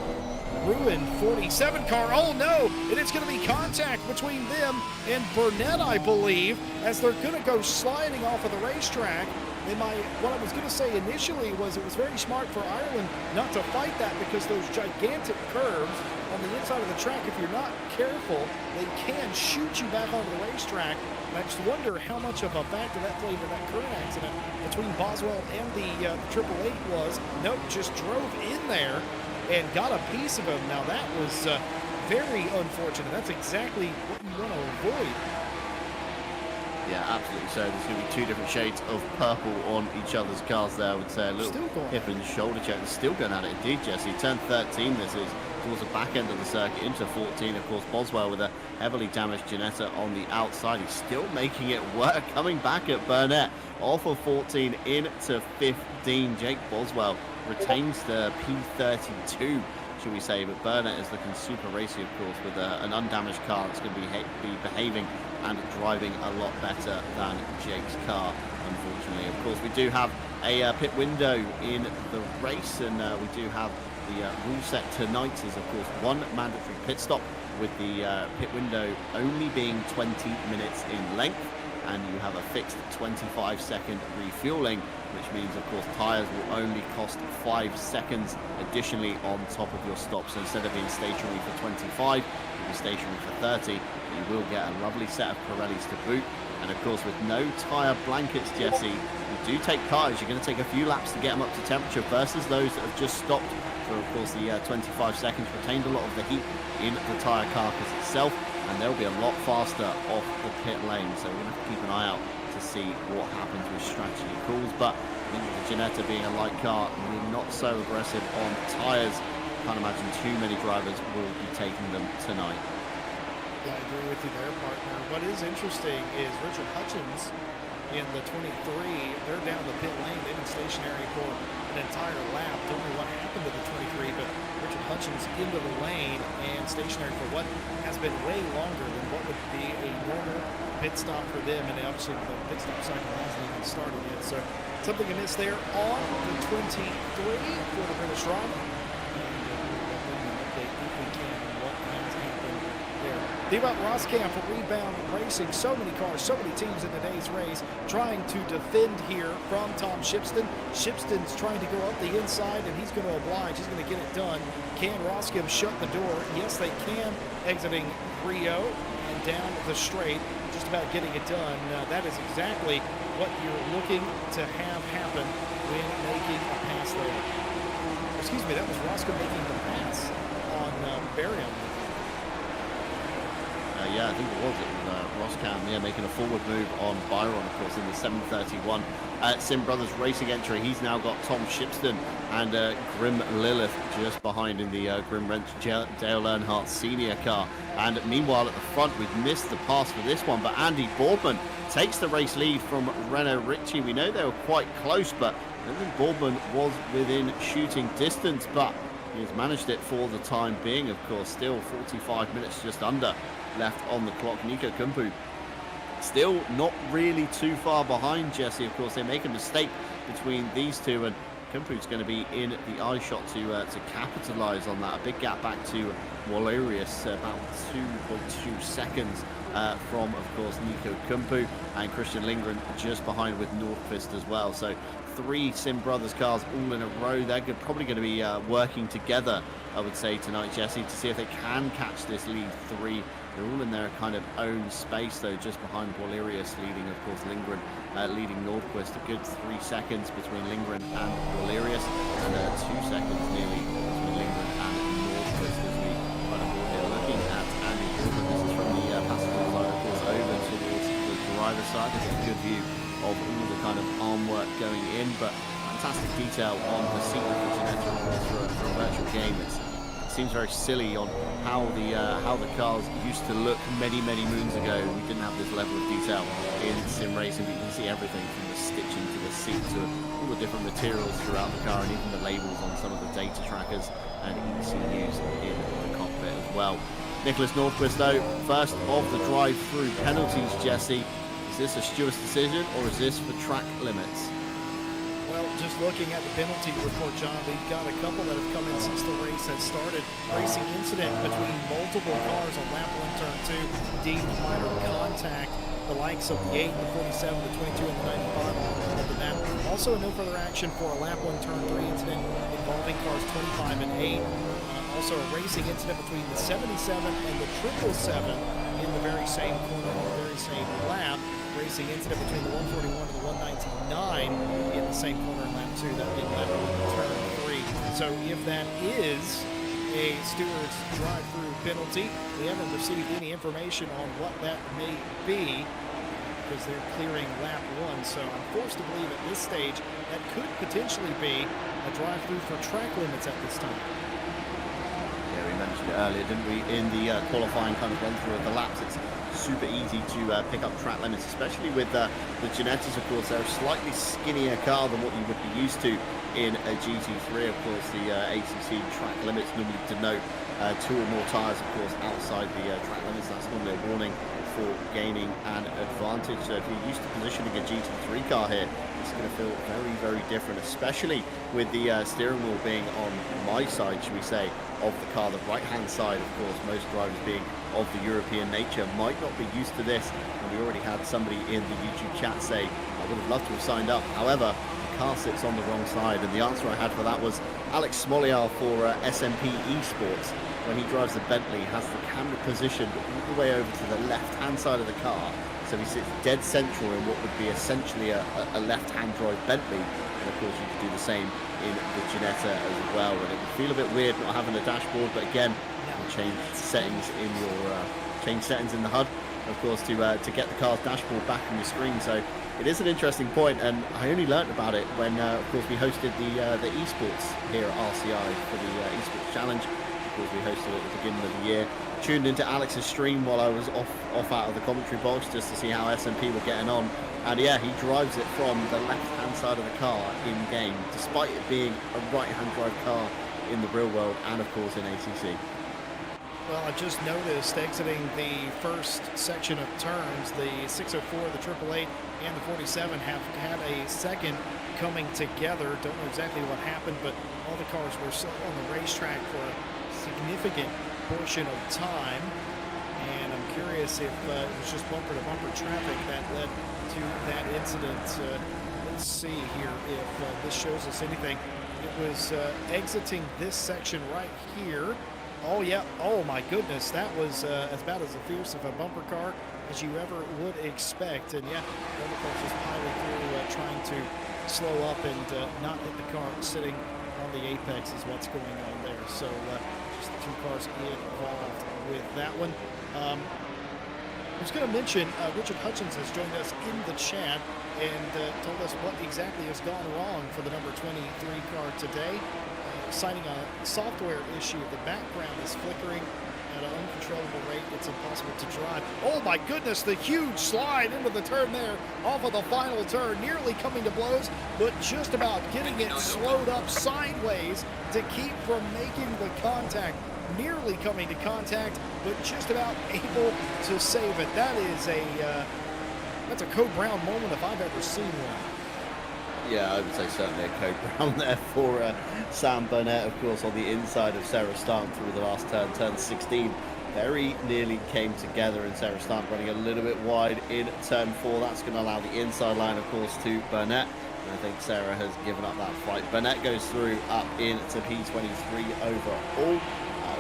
ruined 47 car. Oh no, and it's going to be contact between them and Burnett, I believe, as they're going to go sliding off of the racetrack. What I was going to say initially was it was very smart for Ireland not to fight that, because those gigantic curves on the inside of the track, if you're not careful, they can shoot you back onto the racetrack. And I just wonder how much of a factor that played in that current accident between Boswell and the 888 was. Nope, just drove in there and got a piece of him. Now that was very unfortunate. That's exactly what you want to avoid. Yeah, absolutely. So there's going to be 2 different shades of purple on each other's cars there. I would say a little hip and shoulder check. They're still going at it indeed, Jesse. Turn 13 this is, towards the back end of the circuit into 14. Of course, Boswell with a heavily damaged Ginetta on the outside. He's still making it work. Coming back at Burnett off of 14 into 15. Jake Boswell retains the P32, should we say, but Burnett is looking super racy, of course, with an undamaged car that's going to be behaving and driving a lot better than Jake's car, unfortunately. Of course, we do have a pit window in the race, and we do have the rule set tonight is, of course, 1 mandatory pit stop, with the pit window only being 20 minutes in length, and you have a fixed 25-second refueling, which means, of course, tyres will only cost 5 seconds additionally on top of your stop. So instead of being stationary for 25, you'll be stationary for 30. You will get a lovely set of Pirellis to boot. And of course, with no tyre blankets, Jesse, you do take tyres. You're going to take a few laps to get them up to temperature versus those that have just stopped for, of course, the 25 seconds, retained a lot of the heat in the tyre carcass itself, and they'll be a lot faster off the pit lane. So we're going to have to keep an eye out to see what happens with strategy calls. But I think with the Ginetta being a light car, we're not so aggressive on tyres. Can't imagine too many drivers will be taking them tonight. Yeah, I agree with you there, partner. What is interesting is Richard Hutchins in the 23, they're down the pit lane. They've been stationary for an entire lap. Don't know what happened to the 23, but Richard Hutchins into the lane and stationary for what has been way longer than what would be a normal pit stop for them. And obviously the pit stop cycle hasn't even started yet. So something amiss there on the 23 for the British driver. Think about Roskamp for Rebound Racing. So many cars, so many teams in today's race trying to defend here from Tom Shipston. Shipston's trying to go up the inside, and he's going to oblige. He's going to get it done. Can Roskamp shut the door? Yes, they can, exiting Rio and down the straight, just about getting it done. That is exactly what you're looking to have happen when making a pass there. Excuse me, that was Roskamp making the pass on Barium. yeah, I think it was Roscam, yeah, making a forward move on Byron, of course, in the 731 Sim Brothers Racing entry. He's now got Tom Shipston and Grim Lilith just behind in the Grim Wrench Dale Earnhardt senior car. And meanwhile, at the front, we've missed the pass for this one, but Andy Boardman takes the race lead from Renault Ritchie. We know they were quite close, but I think Boardman was within shooting distance, but he's managed it for the time being. Of course, still 45 minutes just under left on the clock. Nico Kumpu still not really too far behind Jesse. Of course, they make a mistake between these two, and Kumpu's going to be in the eye shot to capitalise on that. A big gap back to Walerius, about 2.2 seconds from, of course, Nico Kumpu, and Christian Lindgren just behind with Nordqvist as well. So 3 Sim Brothers cars all in a row. They're probably going to be working together, I would say, tonight, Jesse, to see if they can catch this lead 3. They're all in their kind of own space, though, just behind Walerius, leading, of course, Lindgren, leading Nordqvist. A good 3 seconds between Lindgren and Walerius, and 2 seconds nearly between Lindgren and Nordqvist as we run aboard here. Looking at Andy Boardman, this is from the passenger side, of course, over towards the driver's side. This is a good view of all the kind of arm work going in, but fantastic detail on the seat of the Ginetta, of course, for a virtual game. It seems very silly on how the cars used to look many moons ago. We didn't have this level of detail in sim racing, but you can see everything from the stitching to the seat to all the different materials throughout the car, and even the labels on some of the data trackers and ECUs in the cockpit as well. Nicholas Nordqvist, though, first of the drive-through penalties. Jesse, is this a steward's decision or is this for track limits? Well, just looking at the penalty report, John, we've got a couple that have come in since the race has started. Racing incident between multiple cars on lap 1, turn 2, deemed minor contact. The likes of the 8, the 47, the 22, and the 95 on the map. Also, no further action for a lap 1, turn 3 incident involving cars 25 and 8. Also, a racing incident between the 77 and the 777 in the very same corner on the very same lap. Racing incident between the 141 and the 199 in the same corner in lap 2, that being lap 1, turn 3. So if that is a steward's drive-through penalty, we haven't received any information on what that may be because they're clearing lap 1. So I'm forced to believe at this stage that could potentially be a drive-through for track limits at this time. Yeah, we mentioned it earlier, didn't we, in the qualifying kind of run-through of the laps. It's super easy to pick up track limits, especially with the Ginettas. Of course, they're a slightly skinnier car than what you would be used to in a GT3. Of course, the ACC track limits normally denote 2 or more tyres, of course, outside the track limits. That's normally a warning for gaining an advantage. So if you're used to positioning a GT3 car here, it's going to feel very different, especially with the steering wheel being on my side, should we say, of the car. The right-hand side, of course, most drivers being of the European nature, might not be used to this. And we already had somebody in the YouTube chat say, I would have loved to have signed up. However, the car sits on the wrong side. And the answer I had for that was Alex Smoliar for SMP Esports. When he drives the Bentley, has the camera positioned all the way over to the left-hand side of the car. So he sits dead central in what would be essentially a left-hand drive Bentley. And of course, you could do the same in the Ginetta as well. And it would feel a bit weird not having a dashboard, but again, change settings in the HUD, of course, to get the car's dashboard back on the screen. So it is an interesting point, and I only learnt about it when, of course, we hosted the esports here at RCI for the esports challenge. Of course, we hosted it at the beginning of the year. Tuned into Alex's stream while I was off out of the commentary box just to see how SMP were getting on. And yeah, he drives it from the left-hand side of the car in game, despite it being a right-hand drive car in the real world and, of course, in ACC. Well, I just noticed exiting the first section of turns, the 604, the 888, and the 47 have had a second coming together. Don't know exactly what happened, but all the cars were still on the racetrack for a significant portion of time. And I'm curious if it was just bumper-to-bumper traffic that led to that incident. Let's see here if this shows us anything. It was exiting this section right here. Oh, yeah. Oh, my goodness. That was about as fierce of a bumper car as you ever would expect. And, yeah, the other car's just piling through, trying to slow up and not hit the car sitting on the apex is what's going on there. So, just the 2 cars involved with that one. I was going to mention Richard Hutchins has joined us in the chat and told us what exactly has gone wrong for the number 23 car today, citing a software issue. The background is flickering at an uncontrollable rate. It's impossible to drive. Oh my goodness, the huge slide into the turn there off of the final turn, nearly coming to blows, but just about getting it slowed up sideways to keep from making the contact. Nearly coming to contact, but just about able to save it. That is that's a Code Brown moment if I've ever seen one. Yeah, I would say certainly a Code Brown there for Sam Burnett, of course, on the inside of Sarah Starn through the last turn, turn 16. Very nearly came together, and Sarah Starn running a little bit wide in turn 4. That's going to allow the inside line, of course, to Burnett. And I think Sarah has given up that fight. Burnett goes through up into P23 overall.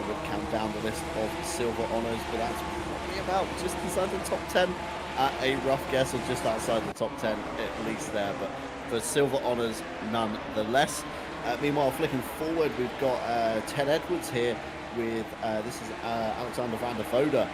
Would count down the list of silver honours, but that's probably about just inside the top 10 at a rough guess, or just outside the top 10 at least there, but for silver honours nonetheless. Meanwhile, flicking forward, we've got Ted Edwards here with this is Alexander van der Voda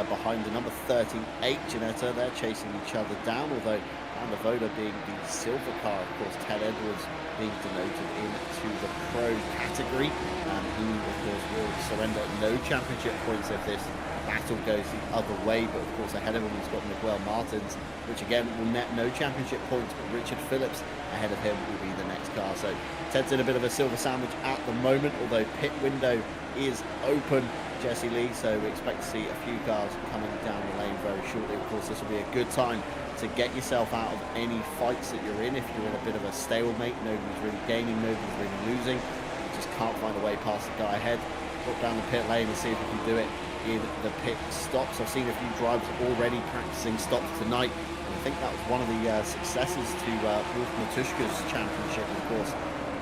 behind the number 38 Ginetta. They're chasing each other down, although van der Voda being the silver car, of course, Ted Edwards being denoted into the pro category, and he of course will surrender no championship points if this battle goes the other way. But of course ahead of him he's got Miguel Martins, which again will net no championship points, but Richard Phillips ahead of him will be the next car. So Ted's in a bit of a silver sandwich at the moment, although pit window is open, Jesse Lee, so we expect to see a few cars coming down the lane very shortly. Of course this will be a good time to get yourself out of any fights that you're in. If you're in a bit of a stalemate, nobody's really gaining, nobody's really losing, you just can't find a way past the guy ahead, look down the pit lane and see if you can do it in the pit stops. I've seen a few drivers already practicing stops tonight, and I think that was one of the successes to Wolf Matushka's championship. Of course,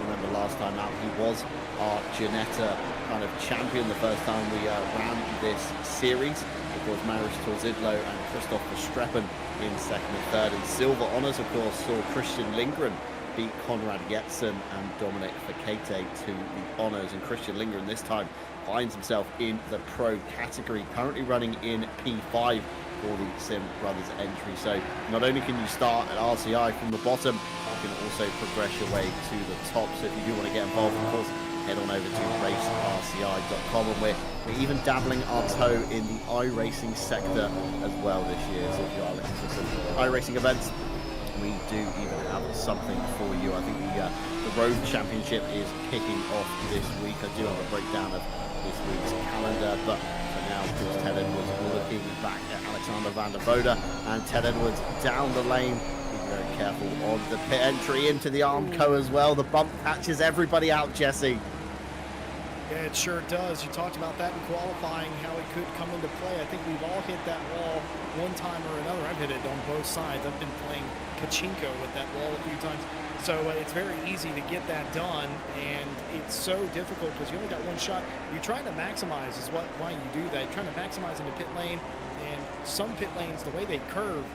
remember last time out he was our Ginetta kind of champion the first time we ran this series. Of course, Marius Torzidlo and Christoph Verstreppen in second and third. And silver honours, of course, saw Christian Lindgren beat Konrad Jetson and Dominic Fekete to the honours. And Christian Lindgren this time finds himself in the pro category, currently running in P5 for the Sim Brothers entry. So not only can you start at RCI from the bottom, you can also progress your way to the top. So if you do want to get involved, of course, head on over to racerci.com, and we're even dabbling our toe in the iRacing sector as well this year. So if you are looking for some iRacing events, we do even have something for you. I think the Road Championship is kicking off this week. I do have a breakdown of this week's calendar, but for now, of course, Ted Edwards looking back at Alexander van der Voda, and Ted Edwards down the lane. Very careful on the pit entry into the Armco as well. The bump catches everybody out, Jesse. Yeah, it sure does. You talked about that in qualifying, how it could come into play. I think we've all hit that wall one time or another. I've hit it on both sides. I've been playing pachinko with that wall a few times. So it's very easy to get that done, and it's so difficult because you only got one shot. You're trying to maximize is why you do that. You're trying to maximize in the pit lane, and some pit lanes, the way they curve,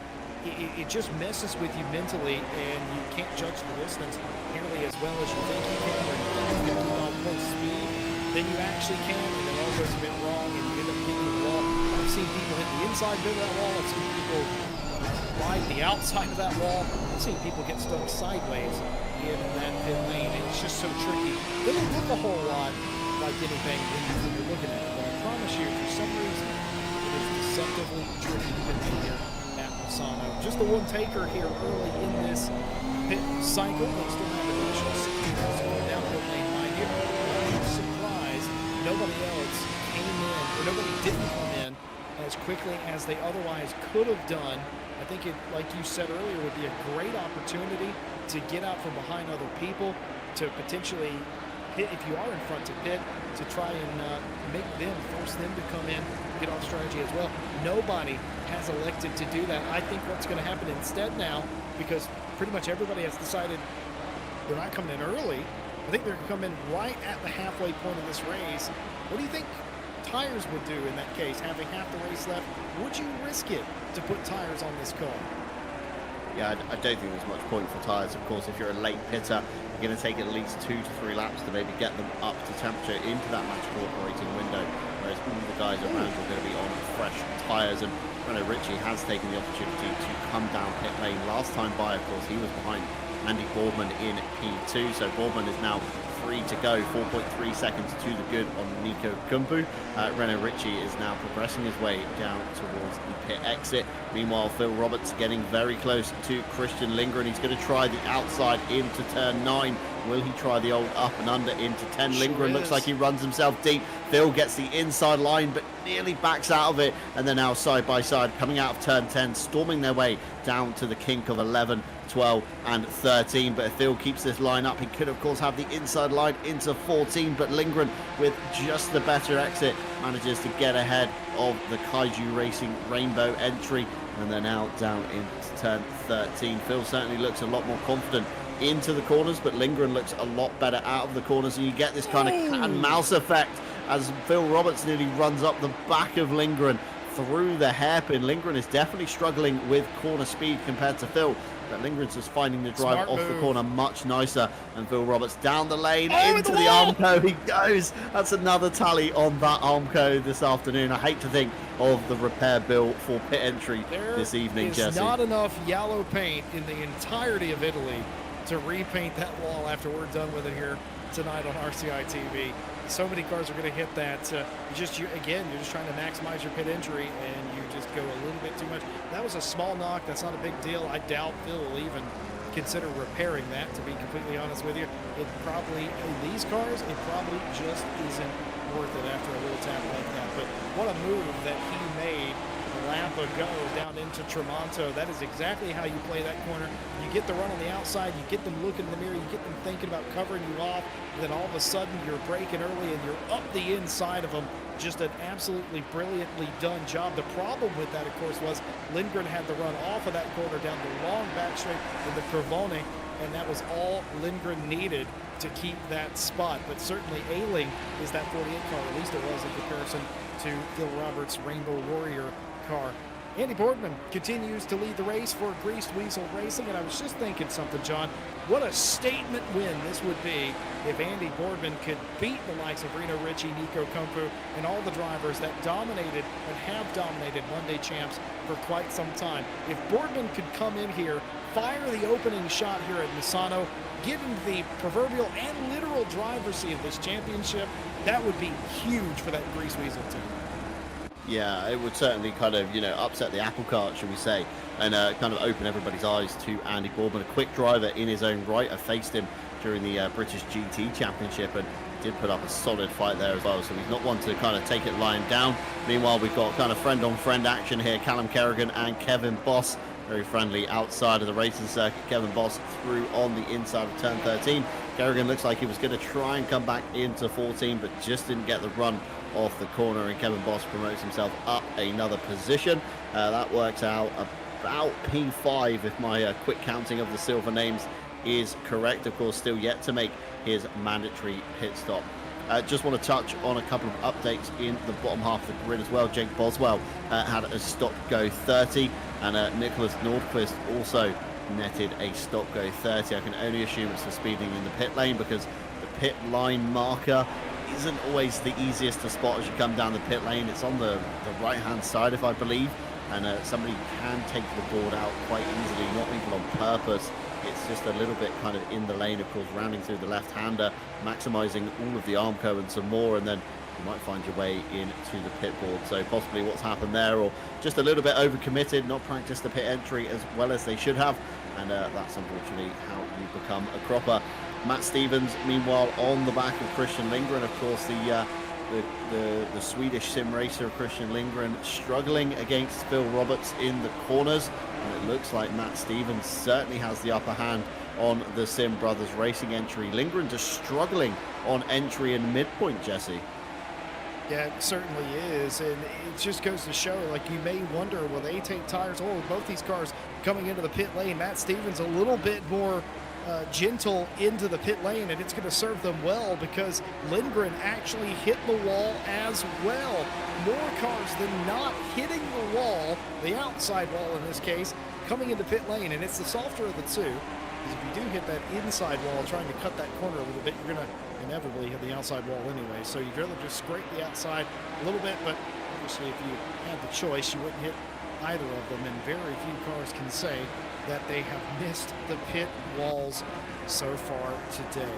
it just messes with you mentally, and you can't judge the distance nearly as well as you think you can, or you think you can keep on full speed. Then you actually can, and it all goes a bit wrong, and you end up hitting the wall. I've seen people hit the inside bit of that wall. I've seen people ride the outside of that wall. I've seen people get stuck sideways in that pit lane. It's just so tricky. It doesn't look a whole lot like anything when you're looking at it, but I promise you, for some reason, it is deceptively tricky to get in here at Misano. Just the one taker here early in this pit cycle. They still have an additional 60 minutes going down pit lane, mind you. I'm surprised nobody else came in, or nobody didn't come in as quickly as they otherwise could have done. I think it, like you said earlier, would be a great opportunity to get out from behind other people, to potentially hit, if you are in front, to pit, to try and make them, force them to come in, get off strategy as well. Nobody has elected to do that. I think what's going to happen instead now, because pretty much everybody has decided they're not coming in early, I think they're going to come in right at the halfway point of this race. What do you think tires would do in that case, having half the race left? Would you risk it to put tires on this car? Yeah, I don't think there's much point for tyres. Of course, if you're a late pitter, you're going to take at least 2 to 3 laps to maybe get them up to temperature into that match operating window. whereas all the guys around are going to be on fresh tyres. And Renault Ritchie has taken the opportunity to come down pit lane. Last time by, of course, he was behind Andy Boardman in P2, so Boardman is now free to go, 4.3 seconds to the good on Nico Kumpu. Renault Ritchie is now progressing his way down towards the pit exit. Meanwhile, Phil Roberts getting very close to Christian Lindgren. He's going to try the outside into turn 9. Will he try the old up and under into 10? Lindgren looks like he runs himself deep. Phil gets the inside line, but nearly backs out of it. And they're now side by side, coming out of turn 10, storming their way down to the kink of 11, 12 and 13. But if Phil keeps this line up, he could of course have the inside line into 14, but Lindgren, with just the better exit, manages to get ahead of the Kaiju Racing Rainbow entry, and they're now down into turn 13. Phil certainly looks a lot more confident into the corners, but Lindgren looks a lot better out of the corners, and you get this kind of cat and mouse effect as Phil Roberts nearly runs up the back of Lindgren through the hairpin. Lindgren is definitely struggling with corner speed compared to Phil, but Lindgren's just finding the drive off the corner much nicer, and Phil Roberts down the lane into the Armco he goes. That's another tally on that Armco this afternoon. I hate to think of the repair bill for pit entry this evening, Jesse. There's not enough yellow paint in the entirety of Italy to repaint that wall after we're done with it here tonight on RCI TV. So many cars are going to hit that. Again, you're just trying to maximize your pit entry, and you just go a little bit too much. That was a small knock. That's not a big deal. I doubt Phil will even consider repairing that, to be completely honest with you. It probably, in these cars, it probably just isn't worth it after a little tap like that. But what a move that he made a lap ago down into Tremonto. That is exactly how you play that corner. You get the run on the outside, you get them looking in the mirror, you get them thinking about covering you off, and then all of a sudden you're braking early and you're up the inside of them. Just an absolutely brilliantly done job. The problem with that, of course, was Lindgren had to run off of that corner down the long back straight in the Crevone, and that was all Lindgren needed to keep that spot. But certainly Ailing is that 48 car, at least it was in comparison to Phil Roberts' Rainbow Warrior car. Andy Boardman continues to lead the race for Greased Weasel Racing, and I was just thinking something, John. What a statement win this would be if Andy Boardman could beat the likes of Renault Ritchie, Nico Kumpu, and all the drivers that dominated and have dominated Monday champs for quite some time. If Boardman could come in here, fire the opening shot here at Misano, get into the proverbial and literal driver's seat of this championship, that would be huge for that Greased Weasel team. Yeah, it would certainly kind of, upset the apple cart, should we say, and kind of open everybody's eyes to Andy Boardman, a quick driver in his own right. I faced him during the British GT Championship and did put up a solid fight there as well, so he's not one to kind of take it lying down. Meanwhile, we've got kind of friend-on-friend action here. Callum Kerrigan and Kevin Boss, very friendly outside of the racing circuit. Kevin Boss through on the inside of turn 13. Kerrigan looks like he was going to try and come back into 14, but just didn't get the run off the corner, and Kevin Boss promotes himself up another position. That works out about P5 if my quick counting of the silver names is correct. Of course, still yet to make his mandatory pit stop. Just want to touch on a couple of updates in the bottom half of the grid as well. Jake Boswell had a stop go 30, and Nicholas Nordqvist also netted a stop go 30. I can only assume it's for speeding in the pit lane, because the pit line marker isn't always the easiest to spot as you come down the pit lane. It's on the right hand side, if I believe, and somebody can take the board out quite easily, not even on purpose. It's just a little bit kind of in the lane, of course, rounding through the left-hander, maximizing all of the Armco and some more, and then you might find your way into the pit board. So possibly what's happened there, or just a little bit overcommitted, not practiced the pit entry as well as they should have, and that's unfortunately how you become a cropper. Matt Stevens, meanwhile, on the back of Christian Lindgren, of course, the Swedish sim racer Christian Lindgren struggling against Phil Roberts in the corners, and it looks like Matt Stevens certainly has the upper hand on the Sim Brothers Racing entry. Lindgren just struggling on entry and midpoint, Jesse. Yeah, it certainly is, and it just goes to show, like, you may wonder, will they take tires? Oh, both these cars coming into the pit lane. Matt Stevens a little bit more gentle into the pit lane, and it's going to serve them well, because Lindgren actually hit the wall as well. More cars than not hitting the wall, the outside wall in this case, coming into pit lane, and it's the softer of the two. Because if you do hit that inside wall trying to cut that corner a little bit, you're going to inevitably hit the outside wall anyway. So you'd rather just scrape the outside a little bit, but obviously if you had the choice, you wouldn't hit either of them, and very few cars can say that they have missed the pit walls so far today.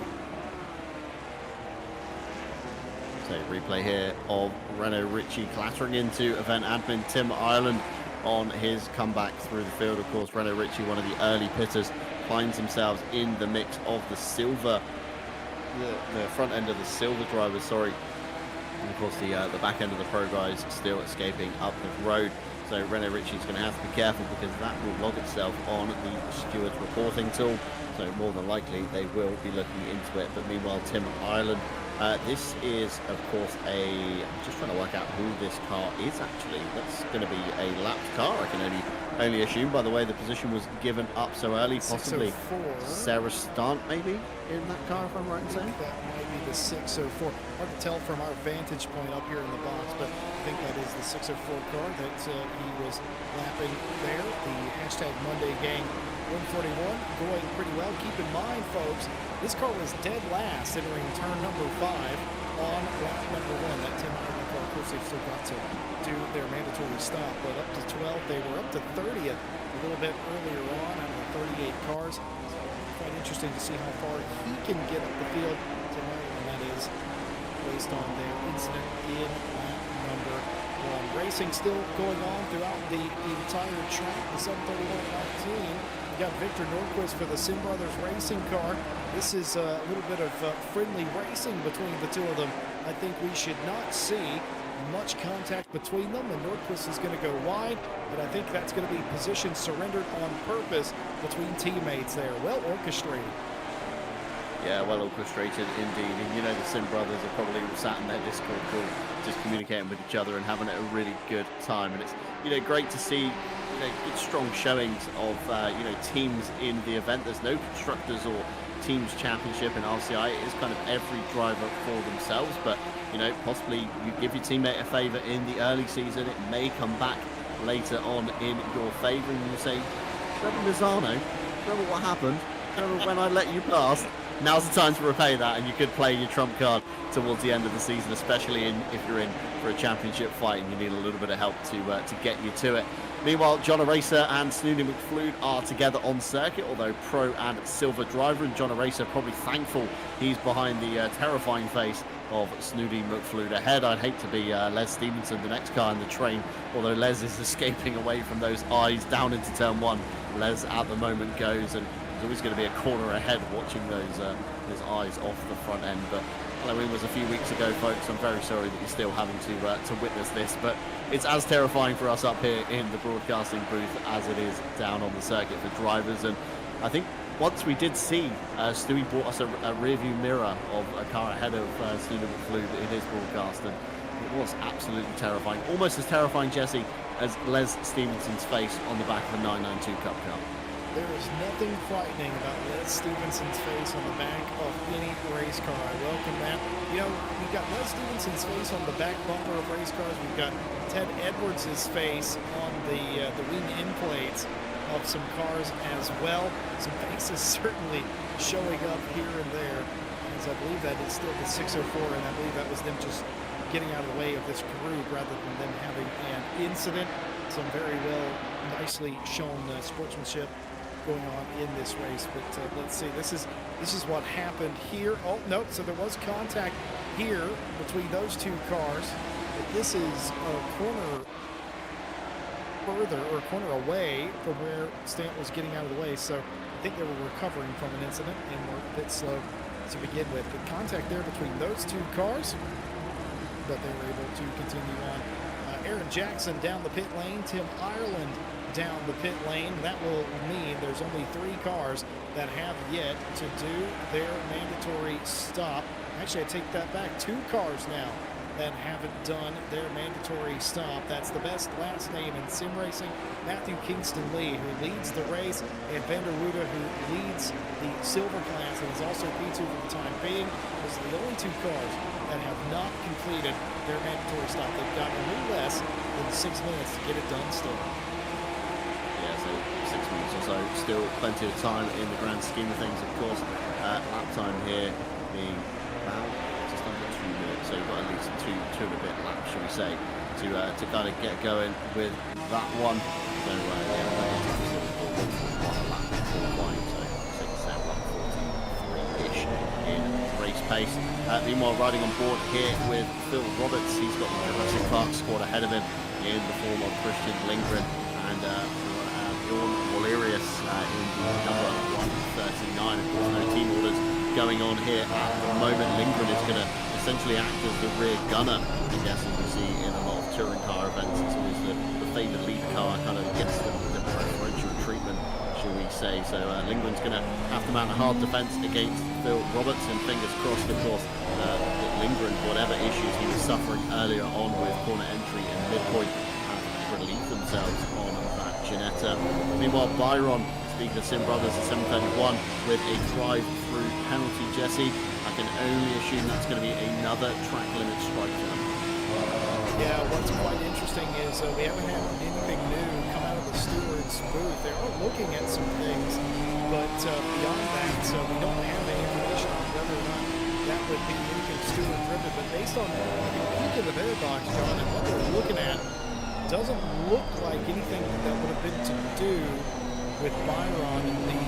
So replay here of Renault Ritchie clattering into event admin Tim Ireland on his comeback through the field. Of course, Renault Ritchie, one of the early pitters, finds themselves in the mix of the silver, the front end of the silver drivers, sorry. And of course, the back end of the pro guys still escaping up the road. So Renault Ritchie's going to have to be careful because that will log itself on the stewards reporting tool. So more than likely they will be looking into it. But meanwhile, Tim Ireland, this is of course I'm just trying to work out who this car is actually. That's going to be a lapped car, I can only assume by the way the position was given up so early. Possibly Sarah Stant maybe in that car, if I'm right in saying. That might be the 604. Hard to tell from our vantage point up here in the box, but I think that is the 604 car that he was lapping there. The hashtag Monday Gang 141 going pretty well. Keep in mind, folks, this car was dead last entering turn number 5 on lap number 1. That Tim Ireland car, of course, they've still got to do their mandatory stop, but up to 12th, they were up to 30th a little bit earlier on out of the 38 cars. So quite interesting to see how far he can get up the field. Tim Ireland, that is, based on their incident in lap number 1. Racing still going on throughout the entire track. The 731-19. We got Victor Nordquist for the Sim Brothers racing car. This is a little bit of friendly racing between the two of them. I think we should not see much contact between them, and Nordquist is going to go wide, but I think that's going to be position surrendered on purpose between teammates there. Well orchestrated. Yeah, well orchestrated indeed. And you know, the Sim Brothers are probably sat in their Discord call, just communicating with each other and having a really good time. And it's, you know, great to see, you know, good strong showings of you know, teams in the event. There's no constructors or teams championship in RCI. It is kind of every driver for themselves, but you know, possibly you give your teammate a favor in the early season, it may come back later on in your favor, and you say, remember Misano, remember what happened, remember when I let you pass? Now's the time to repay that, and you could play your trump card towards the end of the season, especially if you're in for a championship fight and you need a little bit of help to get you to it. Meanwhile, John Eraser and Snooty McFlude are together on circuit, although pro and silver driver, and John Eraser probably thankful he's behind the terrifying face of Snooty McFlude ahead. I'd hate to be Les Stevenson, the next car in the train, although Les is escaping away from those eyes down into turn 1. Les at the moment goes, and there's always going to be a corner ahead watching those eyes off the front end. But Halloween was a few weeks ago, folks. I'm very sorry that you're still having to witness this, but it's as terrifying for us up here in the broadcasting booth as it is down on the circuit for drivers. And I think once we did see Stewie brought us a rear view mirror of a car ahead of Stewie McFlude in his broadcast, and it was absolutely terrifying. Almost as terrifying, Jesse, as Les Stevenson's face on the back of a 992 Cup car. There is nothing frightening about Les Stevenson's face on the back of any race car. I welcome that. You know, we've got Les Stevenson's face on the back bumper of race cars. We've got Ted Edwards' face on the wing end plates of some cars as well. Some faces certainly showing up here and there, as I believe that is still the 604, and I believe that was them just getting out of the way of this group rather than them having an incident. Some very well, nicely shown sportsmanship going on in this race, but let's see. This is what happened here. Oh no! So there was contact here between those two cars, but this is a corner further or a corner away from where Stant was getting out of the way. So I think they were recovering from an incident and were a bit slow to begin with. But contact there between those two cars, but they were able to continue on. Aaron Jackson down the pit lane, Tim Ireland down the pit lane. That will mean there's only 3 cars that have yet to do their mandatory stop. Actually, I take that back. 2 cars now that haven't done their mandatory stop. That's the best last name in sim racing, Matthew Kingston Lee, who leads the race, and Vander Wuda, who leads the silver class and is also P2 for the time being. Those are the only 2 cars that have not completed their mandatory stop. They've got a little less than 6 minutes to get it done still. Yeah, so 6 minutes or so. Still plenty of time in the grand scheme of things, of course. Lap time here being about just under 2 minutes, so you've got at least two and a bit laps, shall we say, to kind of get going with that one. So yeah, that is a lap qualifying, so 1:43-ish in race pace. Meanwhile, riding on board here with Phil Roberts, he's got the Jurassic Park squad ahead of him in the form of Christian Lindgren and Bjorn Wallerius in the number 139. Of course, no team orders going on here at the moment. Lindgren is going to essentially act as the rear gunner, I guess, as we see in a lot of touring car events. It's always the favoured lead car kind of gets the preferential treatment, shall we say. So Lindgren's going to have to mount a hard defence against Phil Roberts, and fingers crossed, of course, that Lindgren, whatever issues he was suffering earlier on with corner entry and midpoint, have relieved themselves on that Ginetta. Meanwhile, Byron, speaking of Sim Brothers, at 7:31 with a drive-through penalty. Jesse, I can only assume that's going to be another track limit strike for them. Yeah, what's quite interesting is we haven't had anything new come out of the steward's booth. They are looking at some things, but beyond that, we don't have any information on whether or not that would be anything steward-driven. But based on peek in the bear box, John, and what they're looking at, doesn't look like anything that would have been to do with Byron in the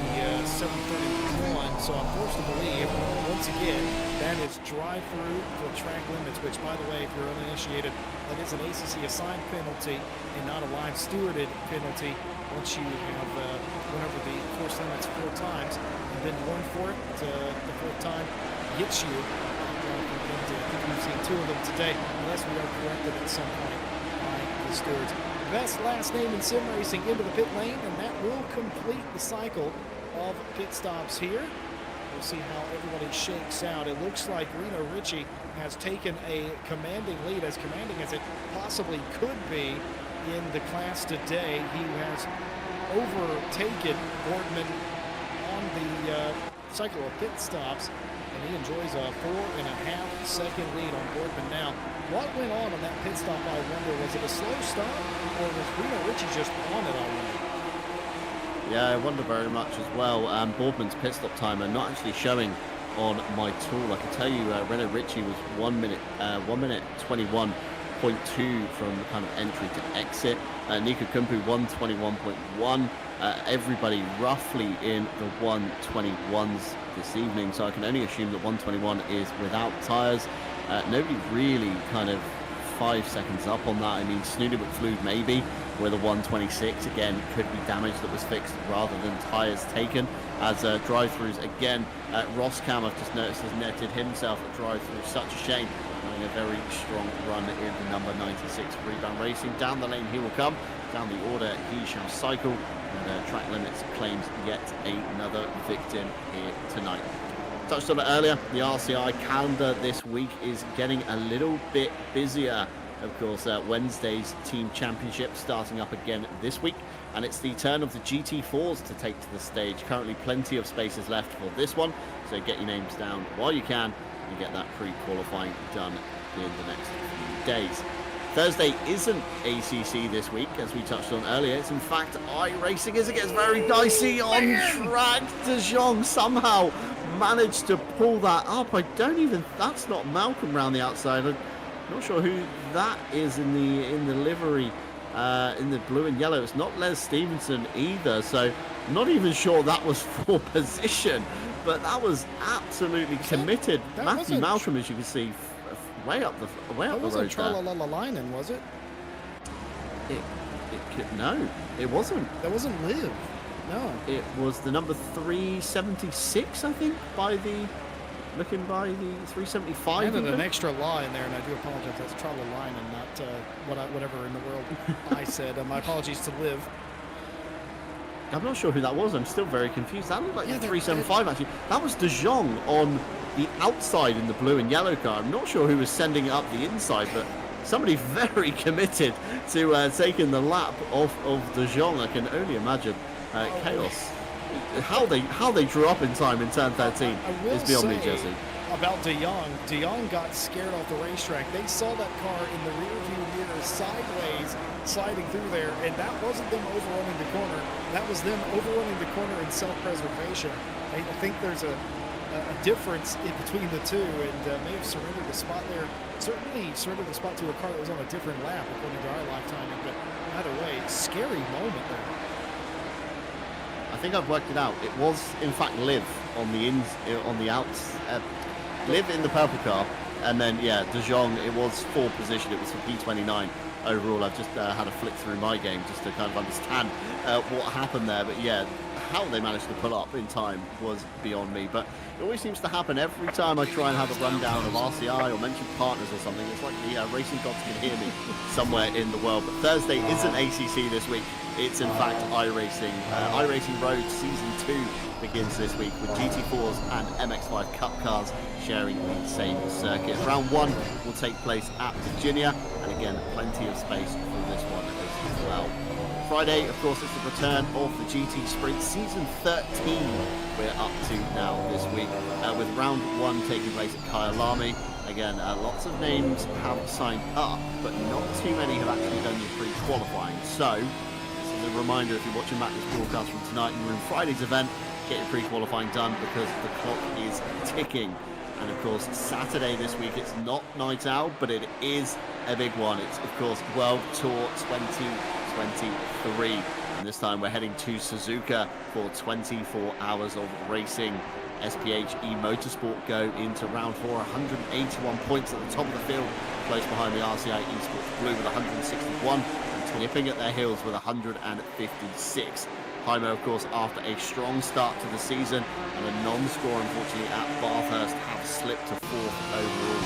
7:31. So I'm forced to believe, once again, that is drive-through for track limits, which, by the way, if you're uninitiated, that is an ACC assigned penalty and not a live stewarded penalty. Once you have went over the course limits 4 times and been warned for it, the 4th time gets you. I think we've seen 2 of them today, unless we are corrected at some point by the stewards. Best last name in sim racing into the pit lane, and that will complete the cycle of pit stops here. We'll see how everybody shakes out. It looks like Reno Ritchie has taken a commanding lead, as commanding as it possibly could be in the class today. He has overtaken Boardman on the cycle of pit stops, and he enjoys a 4.5 second lead on Boardman now. What went on that pit stop, I wonder? Was it a slow stop, or was Reno Ritchie just on it, I wonder? Yeah, I wonder very much as well. Boardman's pit stop timer not actually showing on my tool. I can tell you Reno Ritchie was 1 minute 21.2 from kind of entry to exit. Nico Kumpu 1:21.1. Everybody roughly in the 1:21s this evening, so I can only assume that 1:21 is without tyres. Nobody really kind of 5 seconds up on that. I mean, Snooty McFlude maybe with a 1:26. Again, could be damage that was fixed rather than tyres taken. As drive-throughs again, Roskam, I've just noticed, has netted himself a drive-through. Such a shame, having a very strong run in the number 96 Rebound Racing. Down the lane he will come, down the order he shall cycle, and Track Limits claims yet another victim here tonight. Touched on it earlier, the RCI calendar this week is getting a little bit busier. Of course, Wednesday's Team Championship starting up again this week, and it's the turn of the GT4s to take to the stage. Currently plenty of spaces left for this one, so get your names down while you can and get that pre-qualifying done in the next few days. Thursday isn't ACC this week, as we touched on earlier. It's in fact iRacing as it gets very dicey on track. De Jong somehow managed to pull that up. That's not Malcolm round the outside. I'm not sure who that is in the livery, in the blue and yellow. It's not Les Stevenson either, so I'm not even sure that was for position, but that was absolutely committed. Matthew Malcolm, as you can see, way up the road there. That wasn't Tralala-Linen, was it? No, it wasn't. That wasn't Liv. No. It was the number 376, I think, looking by the 375. I added an extra law in there, and I do apologize. That's Tralala-Linen, not whatever in the world I said. My apologies to Liv. I'm not sure who that was. I'm still very confused. That looked like the 375, actually. That was De Jong on the outside in the blue and yellow car. I'm not sure who was sending it up the inside, but somebody very committed to taking the lap of De Jong. I can only imagine chaos. How they drew up in time in turn 13 is beyond me, Jesse. about De Jong. De Jong got scared off the racetrack. They saw that car in the rear view mirror sideways sliding through there, and that wasn't them overrunning the corner. That was them overrunning the corner in self-preservation. I think there's a difference in between the two, and may have surrendered the spot there. Certainly surrendered the spot to a car that was on a different lap, according to our live timing, but either way, scary moment there. I think I've worked it out. It was, in fact, Liv on the outs. Liv in the purple car, and then, yeah, De Jong, it was 4th position. It was for P29 overall. I've just had a flick through my game just to kind of understand what happened there. But, yeah, how they managed to pull up in time was beyond me. But it always seems to happen every time I try and have a rundown of RCI or mention partners or something. It's like the racing gods can hear me somewhere in the world. But Thursday isn't ACC this week. It's in fact iRacing. iRacing Road Season 2 begins this week with GT4s and MX-5 Cup cars sharing the same circuit. Round 1 will take place at Virginia, and again, plenty of space for this one as well. Friday, of course, is the return of the GT Sprint Season 13 we're up to now this week, with round 1 taking place at Kyalami. Again, lots of names have signed up, but not too many have actually done your pre-qualifying. So, this is a reminder, if you're watching back this broadcast from tonight and you're in Friday's event, get your pre-qualifying done because the clock is ticking. And of course, Saturday this week, it's not night out, but it is a big one. It's, of course, World Tour 2023. And this time we're heading to Suzuka for 24 hours of racing. SPHE Motorsport go into round 4, 181 points at the top of the field, close behind the RCI Esports Blue with 161, and nipping at their heels with 156. Jaime, of course, after a strong start to the season and a non-score, unfortunately, at Bathurst, have slipped to 4th overall,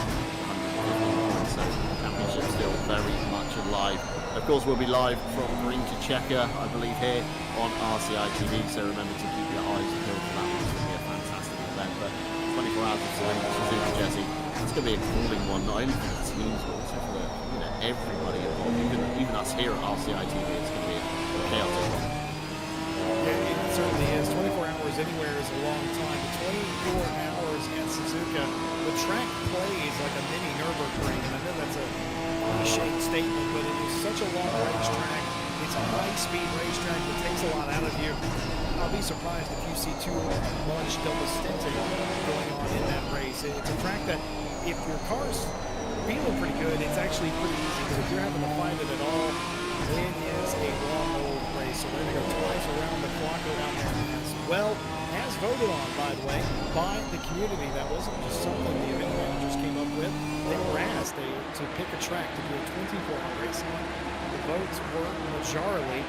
115 points, so the championship still very much alive. Of course, we'll be live from Green to Checker, I believe, here on RCI TV, so remember to keep your eyes peeled for that. It's going to be a fantastic event, but 24 hours of Suzuka, Jesse, it's going to be a cooling one, not only for the teams, but also for everybody involved, even us here at RCI TV. It's going to be a chaotic one. Yeah, it certainly is. 24 hours anywhere is a long time. 24 hours at Suzuka. The track plays like a mini Nürburgring, and I know that's a cliched statement, but it is such a long racetrack. It's a high-speed racetrack that takes a lot out of you. I'll be surprised if you see too much double stinting going on in that race. It's a track that, if your car's feeling pretty good, it's actually pretty easy, but if you're having to find it at all, it is a long old race. So we're going to go twice around the clock around there as well. As voted on, by the way, by the community. That wasn't just something the event managers came up with. They were asked to pick a track to do a 24-hour race on. The votes were majorly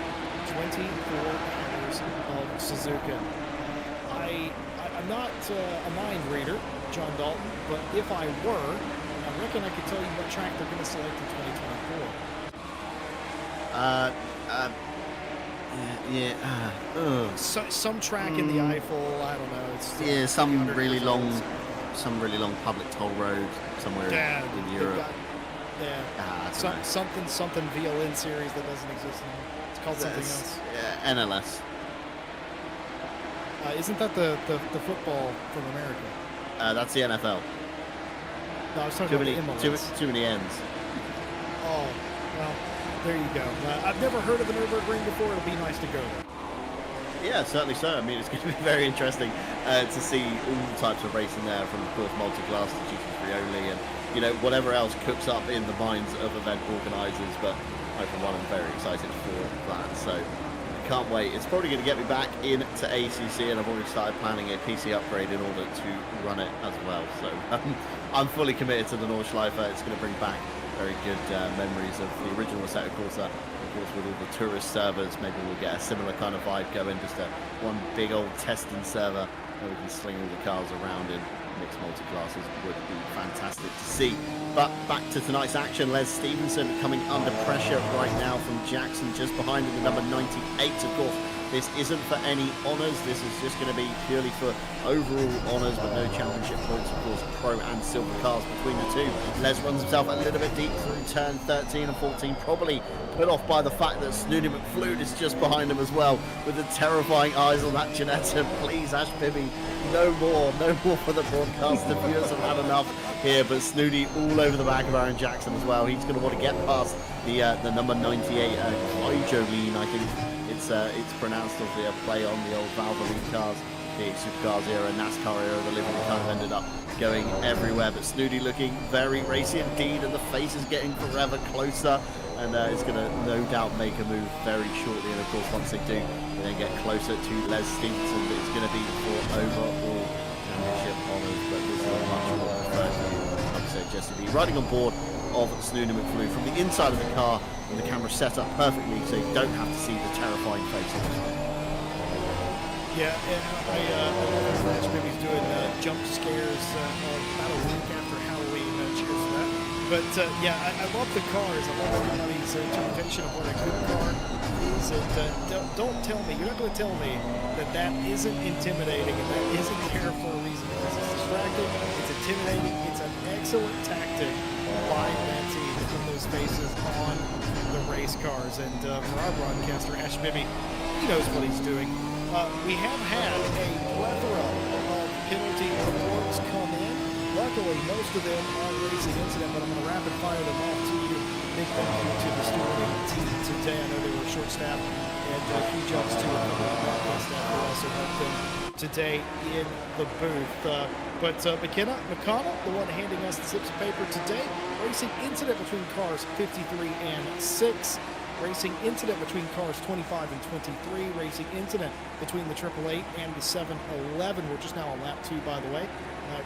24 hours of Suzuka. I'm not a mind reader, John Dalton, but if I were, I reckon I could tell you what track they're going to select in 2024. Some track in the Eiffel, I don't know. It's some really long public toll road somewhere in Europe. Something VLN series that doesn't exist anymore. It's called something else. NLS. Isn't that the football from America? That's the NFL. No, I was talking about the MLS. Too many ends. Oh, well. There you go. I've never heard of the Nürburgring before. It'll be nice to go there. Yeah, certainly so. I mean, it's going to be very interesting to see all types of racing there, from, of course, multi-class to GT3 only, and, whatever else cooks up in the minds of event organisers. But I, for one, am very excited for that. So I can't wait. It's probably going to get me back into ACC, and I've already started planning a PC upgrade in order to run it as well. So I'm fully committed to the Nordschleife. It's going to bring back very good memories of the original Assetto Corsa. Of course, with all the tourist servers, maybe we'll get a similar kind of vibe going, just one big old testing server where we can sling all the cars around in mixed multi-classes. Would be fantastic to see. But back to tonight's action. Les Stevenson coming under pressure right now from Jackson, just behind in the number 98, of course. This isn't for any honours, this is just going to be purely for overall honours, but no championship points, of course, pro and silver cars between the two. Les runs himself a little bit deep through turn 13 and 14, probably put off by the fact that Snooty McFlute is just behind him as well, with the terrifying eyes on that Ginetta. Please, Ash Bibby, no more for the broadcast. The viewers have had enough here, but Snooty all over the back of Aaron Jackson as well. He's going to want to get past the number 98, Jolene, I think it's pronounced, of the play on the old Valvoline cars, the Supercars era, NASCAR era, the livery kind of ended up going everywhere. But Snooty looking very racy indeed, and the face is getting forever closer, and it's going to no doubt make a move very shortly. And of course, once they do, they then get closer to Les Stevenson. It's going to be for overall championship honours, but this is a much more preferred view, like I said, Jesse B riding on board of Snooty McFlue from the inside of the car, and the camera set up perfectly so you don't have to see the terrifying face on his. Yeah, and I love Ash Bibby's doing jump scares about a week after Halloween. Cheers for that. But yeah, I love the cars. I love everybody's interpretation of what a good car is. Don't tell me, you're not going to tell me that isn't intimidating and that isn't there for a reason. Because it's distracting, it's intimidating, it's an excellent tactic by that team to put those faces on the race cars. And for our broadcaster, Ash Bibby, he knows what he's doing. We have had a plethora of penalty reports come in. Luckily, most of them are racing incident, but I'm going to rapid fire them off to you. Big thank you to the Stewart team today. I know they were short-staffed, and huge ups to a couple of broadcast staff who also helped them today in the booth. But McKenna McConnell, the one handing us the slips of paper today, racing incident between cars 53 and 6. Racing incident between cars 25 and 23. Racing incident between the 888 and the 711. We're just now on lap 2, by the way.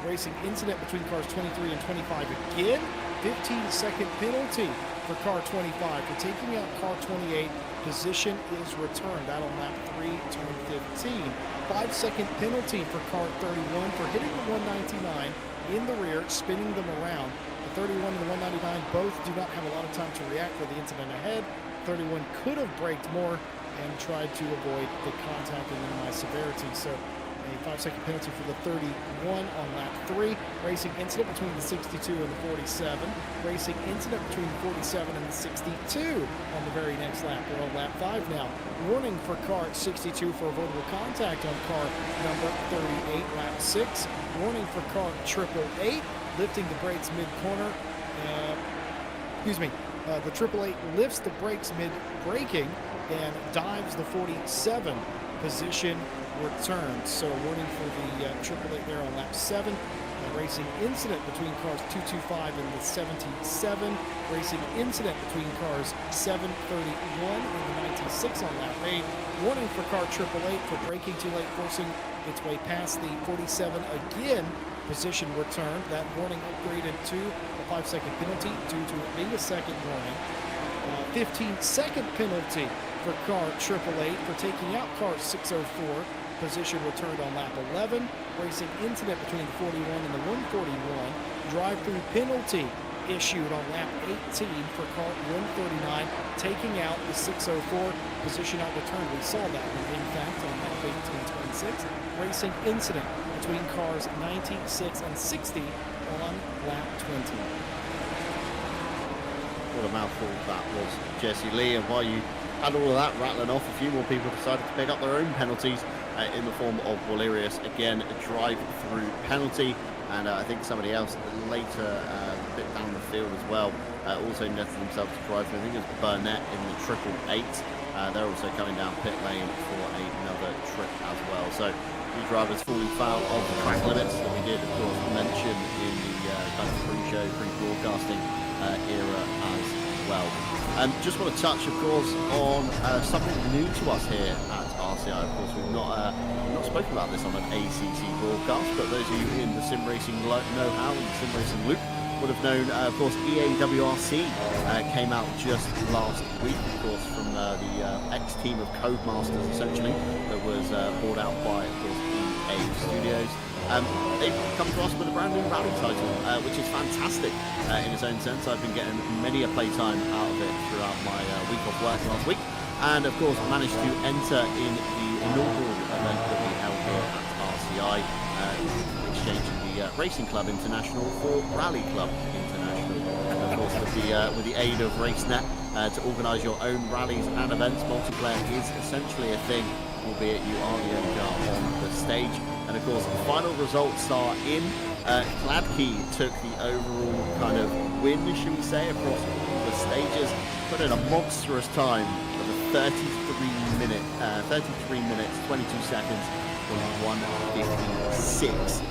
Racing incident between cars 23 and 25 again. 15-second penalty for car 25 for taking out car 28. Position is returned out on lap 3, turn 15. 5-second penalty for car 31 for hitting the 199 in the rear, spinning them around. The 31 and the 199 both do not have a lot of time to react for the incident ahead. 31 could have braked more and tried to avoid the contact and minimize severity. So a 5-second penalty for the 31 on lap 3. Racing incident between the 62 and the 47. Racing incident between the 47 and the 62 on the very next lap. We're on lap 5 now. Warning for car 62 for avoidable contact on car number 38, lap 6. Warning for car 888, lifting the brakes mid-corner. The 888 lifts the brakes mid-braking and dives the 47. Position returns. So a warning for the 888 there on lap 7. Racing incident between cars 225 and the 77. Racing incident between cars 731 and the 96 on lap 8. Warning for car 888 for braking too late, forcing its way past the 47 again. Position returned. That warning upgraded to a 5-second penalty due to it being a second warning. 15-second penalty for car 888 for taking out car 604. Position returned on lap 11. Racing incident between the 41 and the 141. Drive-through penalty issued on lap 18 for car 139, taking out the 604. Position not returned. We saw that one, in fact, on lap 1826. Racing incident between cars 96 and 60 on lap 20. What a mouthful that was, Jesse Lee. And while you had all of that rattling off, a few more people decided to pick up their own penalties in the form of Walerius. Again, a drive-through penalty. And I think somebody else later, a bit down the field as well, also netted themselves to drive. I think it was Burnett in the 888. They're also coming down pit lane for another trip as well. So these drivers falling foul of the track limits that we did, of course, mention in the kind of pre-show, pre-broadcasting era as well. Just want to touch, of course, on something new to us here at RCI. Of course, we've not spoken about this on an ACC broadcast, but those of you in the sim racing know-how and the sim racing loop would have known, of course, EAWRC came out just last week, of course, from the ex-team of Codemasters, essentially, that was bought out by, of course, EA Studios. They've come to us with a brand new rally title, which is fantastic in its own sense. I've been getting many a playtime out of it throughout my week off work last week. and of course managed to enter in the inaugural event that we held here at RCI, exchanging the Racing Club International for Rally Club International. And of course with the aid of RaceNet to organise your own rallies and events, multiplayer is essentially a thing, albeit you are the only car on the stage. And of course the final results are in. Gladkey took the overall kind of win, should we say, across all the stages, put in a monstrous time of a 33 minutes, 22 seconds, with 1:56.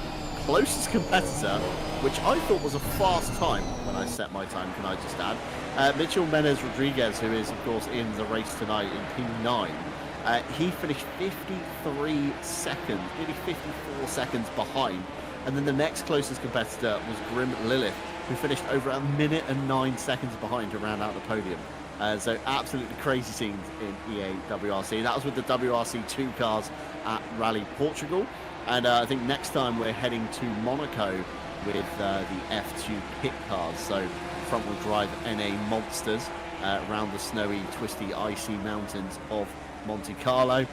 Closest competitor, which I thought was a fast time when I set my time, can I just add, Mitchell Menez Rodriguez, who is of course in the race tonight in P9. He finished 53 seconds, nearly 54 seconds behind. And then the next closest competitor was Grim Lilith, who finished over 1 minute and 9 seconds behind to round out the podium. So absolutely crazy scenes in EA WRC. That was with the WRC2 cars at Rally Portugal. And I think next time we're heading to Monaco with the F2 pit cars. So front-wheel drive NA monsters around the snowy, twisty, icy mountains of Monte Carlo.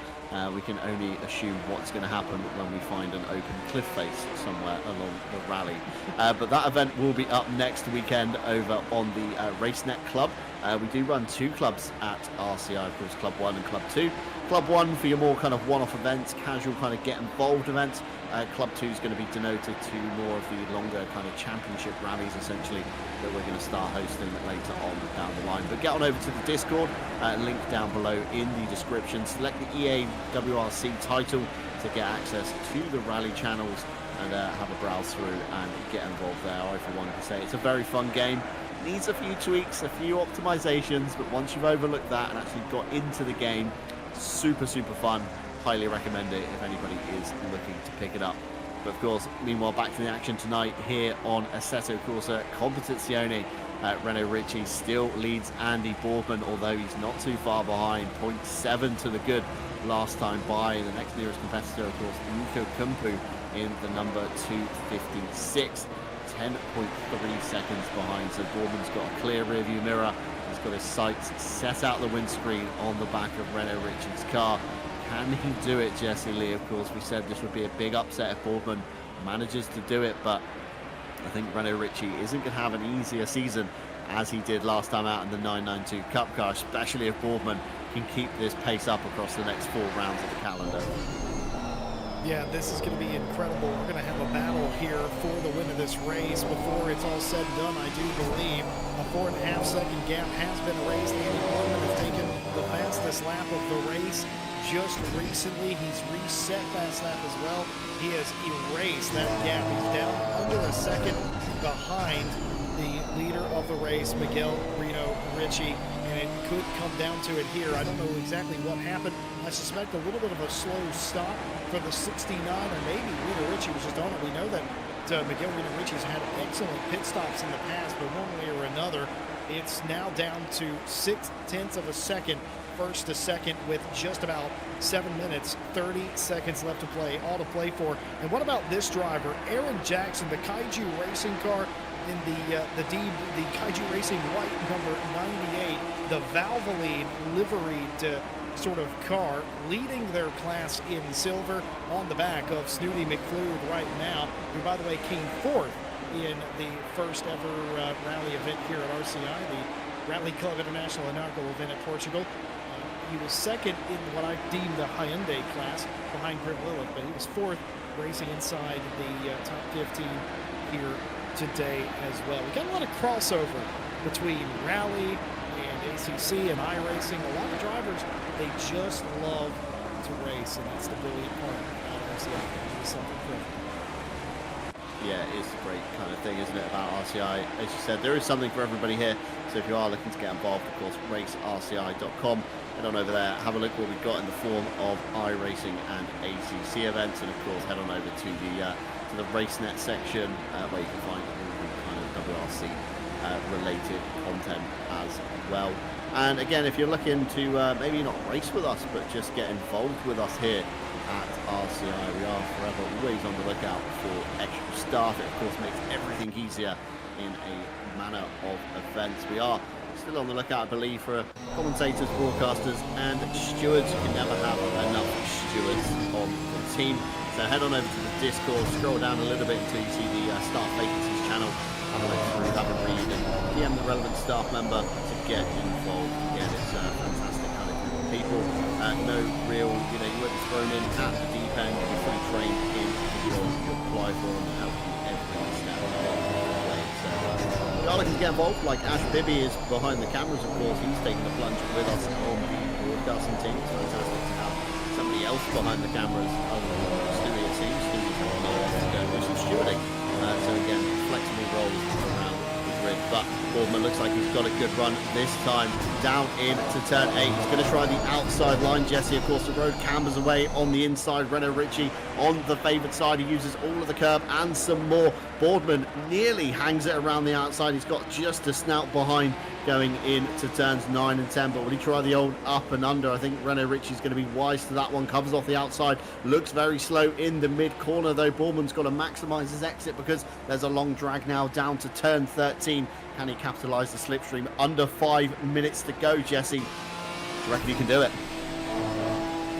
We can only assume what's going to happen when we find an open cliff face somewhere along the rally. But that event will be up next weekend over on the RaceNet Club. We do run 2 clubs at RCI, of course, Club 1 and Club 2. Club 1 for your more kind of one-off events, casual kind of get-involved events. Club 2 is going to be denoted to more of the longer kind of championship rallies, essentially, that we're going to start hosting later on down the line. But get on over to the Discord, link down below in the description. Select the EA WRC title to get access to the rally channels and have a browse through and get involved there. I, for one, can say it's a very fun game. Needs a few tweaks, a few optimizations, but once you've overlooked that and actually got into the game, super fun. Highly recommend it if anybody is looking to pick it up. But of course, meanwhile, back to the action tonight here on Assetto Corsa Competizione. Renault Ricci still leads Andy Boardman, although he's not too far behind. 0.7 to the good last time by. The next nearest competitor, of course, Nico Kumpu in the number 256. 10.3 seconds behind. So Boardman's got a clear rearview mirror. He's got his sights set out the windscreen on the back of Renault Ricci's car. Can he do it, Jesse Lee? Of course, we said this would be a big upset if Boardman manages to do it, but I think Renault Ricci isn't going to have an easier season as he did last time out in the 992 Cup car, especially if Boardman can keep this pace up across the next 4 rounds of the calendar. Yeah, this is going to be incredible. We're going to have a battle here for the win of this race. Before it's all said and done, I do believe a 4.5 second gap has been erased. Andy Boardman has taken the fastest lap of the race just recently. He's reset fast lap as well. He has erased that gap. He's down under a second behind the leader of the race, Miguel Reno Ricci, and it could come down to it here. I don't know exactly what happened. I suspect a little bit of a slow stop for the 69, or maybe Reno Ricci was just on it. We know that Miguel Reno Ricci's had excellent pit stops in the past, but one way or another, it's now down to 0.6 of a second, first to second, with just about 7 minutes, 30 seconds left to play, all to play for. And what about this driver, Aaron Jackson, the Kaiju Racing car in the Kaiju Racing white number 98, the Valvoline liveried sort of car, leading their class in silver on the back of Snooty McFluid right now, who, by the way, came 4th in the first ever rally event here at RCI, the Rally Club International inaugural event at Portugal. He was 2nd in what I deem the Hyundai class behind Grim Lilith, but he was 4th racing inside the top 15 here today as well. We got a lot of crossover between rally and ACC and iRacing. A lot of drivers, they just love to race, and that's the brilliant part about RCI. It's something great. Yeah, it is a great kind of thing, isn't it, about RCI? As you said, there is something for everybody here. So if you are looking to get involved, of course, racerci.com. Head on over there, have a look what we've got in the form of iRacing and ACC events, and of course, head on over to the RaceNet section where you can find all the kind of WRC related content as well. And again, if you're looking to maybe not race with us, but just get involved with us here at RCI, we are forever always on the lookout for extra staff. It of course makes everything easier in a manner of events. We are still on the lookout, I believe, for commentators, broadcasters, and stewards. You can never have enough stewards on the team. So head on over to the Discord, scroll down a little bit until you see the staff vacancies channel. Have a look through, have a read, and PM the relevant staff member to get involved. Again, it's fantastic kind of group of people. No real, you won't be thrown in at the deep end. You're fully trained in the roles you apply for and help you every step along the way. So, you are looking to get involved, like Ash Bibby is behind the cameras, of course. He's taking the plunge with us on the broadcasting team. It's fantastic to have somebody else behind the cameras other than Stewie, it seems. Stewie's having no one to go with some stewarding. So again, flexible roles around the grid. But Boardman looks like he's got a good run this time. Down into turn 8. He's going to try the outside line. Jesse, of course, the road cambers away on the inside. Renault Ritchie on the favoured side. He uses all of the curb and some more. Boardman nearly hangs it around the outside. He's got just a snout behind going into turns 9 and 10, but will he try the old up and under? I think Renault Ritchie's going to be wise to that one. Covers off the outside, looks very slow in the mid corner though. Boardman's got to maximise his exit because there's a long drag now down to turn 13. Can he capitalise the slipstream? Under 5 minutes to go, Jesse. Do you reckon he can do it?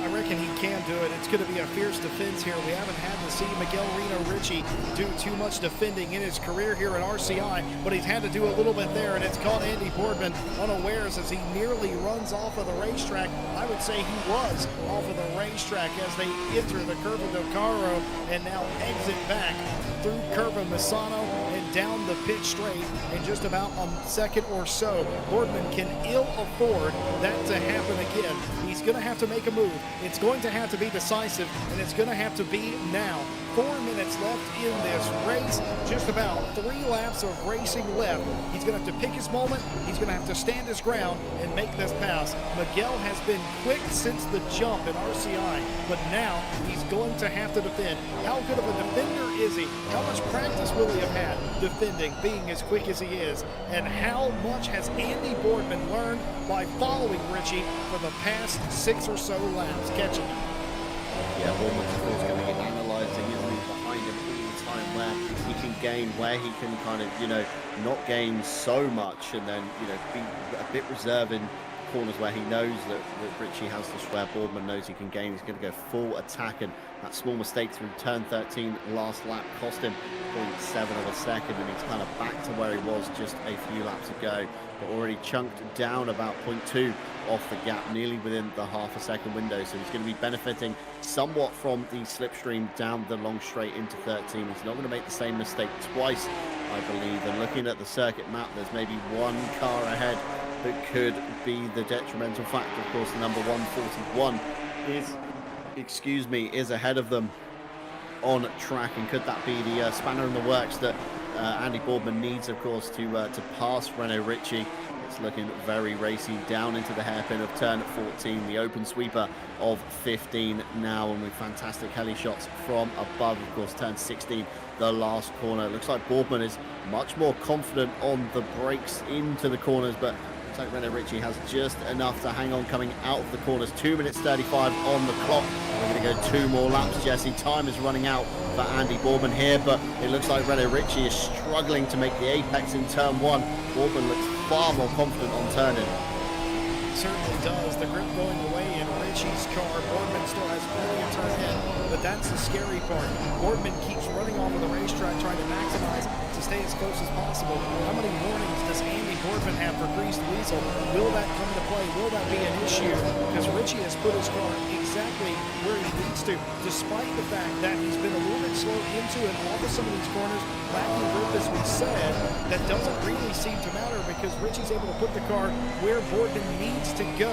I reckon he can do it. It's going to be a fierce defense here. We haven't had to see Miguel Reno Ritchie do too much defending in his career here at RCI, but he's had to do a little bit there, and it's caught Andy Boardman unawares as he nearly runs off of the racetrack. I would say he was off of the racetrack as they enter the Curva del Carro and now exit back through Curva Misano and down the pit straight in just about a second or so. Boardman can ill afford that to happen again. He's going to have to make a move. It's going to have to be decisive, and it's going to have to be now. 4 minutes left in this race, just about 3 laps of racing left. He's going to have to pick his moment. He's going to have to stand his ground and make this pass. Miguel has been quick since the jump in RCI, but now he's going to have to defend. How good of a defender is he? How much practice will he have had defending, being as quick as he is? And how much has Andy Boardman learned by following Ritchie for the past 6 or so laps, catching him? Yeah, Bournemouth's of course going to be analysing, isn't he, behind him all the time, where he can gain, where he can kind of, not gain so much and then, be a bit reserved in corners where he knows that Ritchie has the square. Boardman knows he can gain. He's going to go full attack, and that small mistake through turn 13 last lap cost him 0.7 of a second, and he's kind of back to where he was just a few laps ago, but already chunked down about 0.2 off the gap, nearly within the half a second window. So he's going to be benefiting somewhat from the slipstream down the long straight into 13. He's not going to make the same mistake twice, I believe. And looking at the circuit map, there's maybe one car ahead that could be the detrimental factor. Of course, the number 141 is ahead of them on track, and could that be the spanner in the works that Andy Boardman needs, of course, to pass Renault Ritchie? It's looking very racy down into the hairpin of turn 14, the open sweeper of 15 now, and with fantastic heli shots from above. Of course, turn 16, the last corner. It looks like Boardman is much more confident on the brakes into the corners, but looks like Renault Ritchie has just enough to hang on coming out of the corners. 2 minutes 35 on the clock. We're going to go 2 more laps, Jesse. Time is running out for Andy Boardman here, but it looks like Renault Ritchie is struggling to make the apex in turn 1. Boardman looks far more confident on turning. Certainly does. The grip going away in Ritchie's car. Boardman still has plenty of turn in, but that's the scary part. Boardman keeps running off of the racetrack trying to maximize to stay as close as possible. How many warnings does Andy Boardman have for Greased Weasel? Will that come into play? Will that be an issue? Because Ritchie has put his car exactly where he needs to, despite the fact that he's been a little bit slow into and off of some of these corners, lacking grip, as we said. That doesn't really seem to matter because Ritchie's able to put the car where Boardman needs to go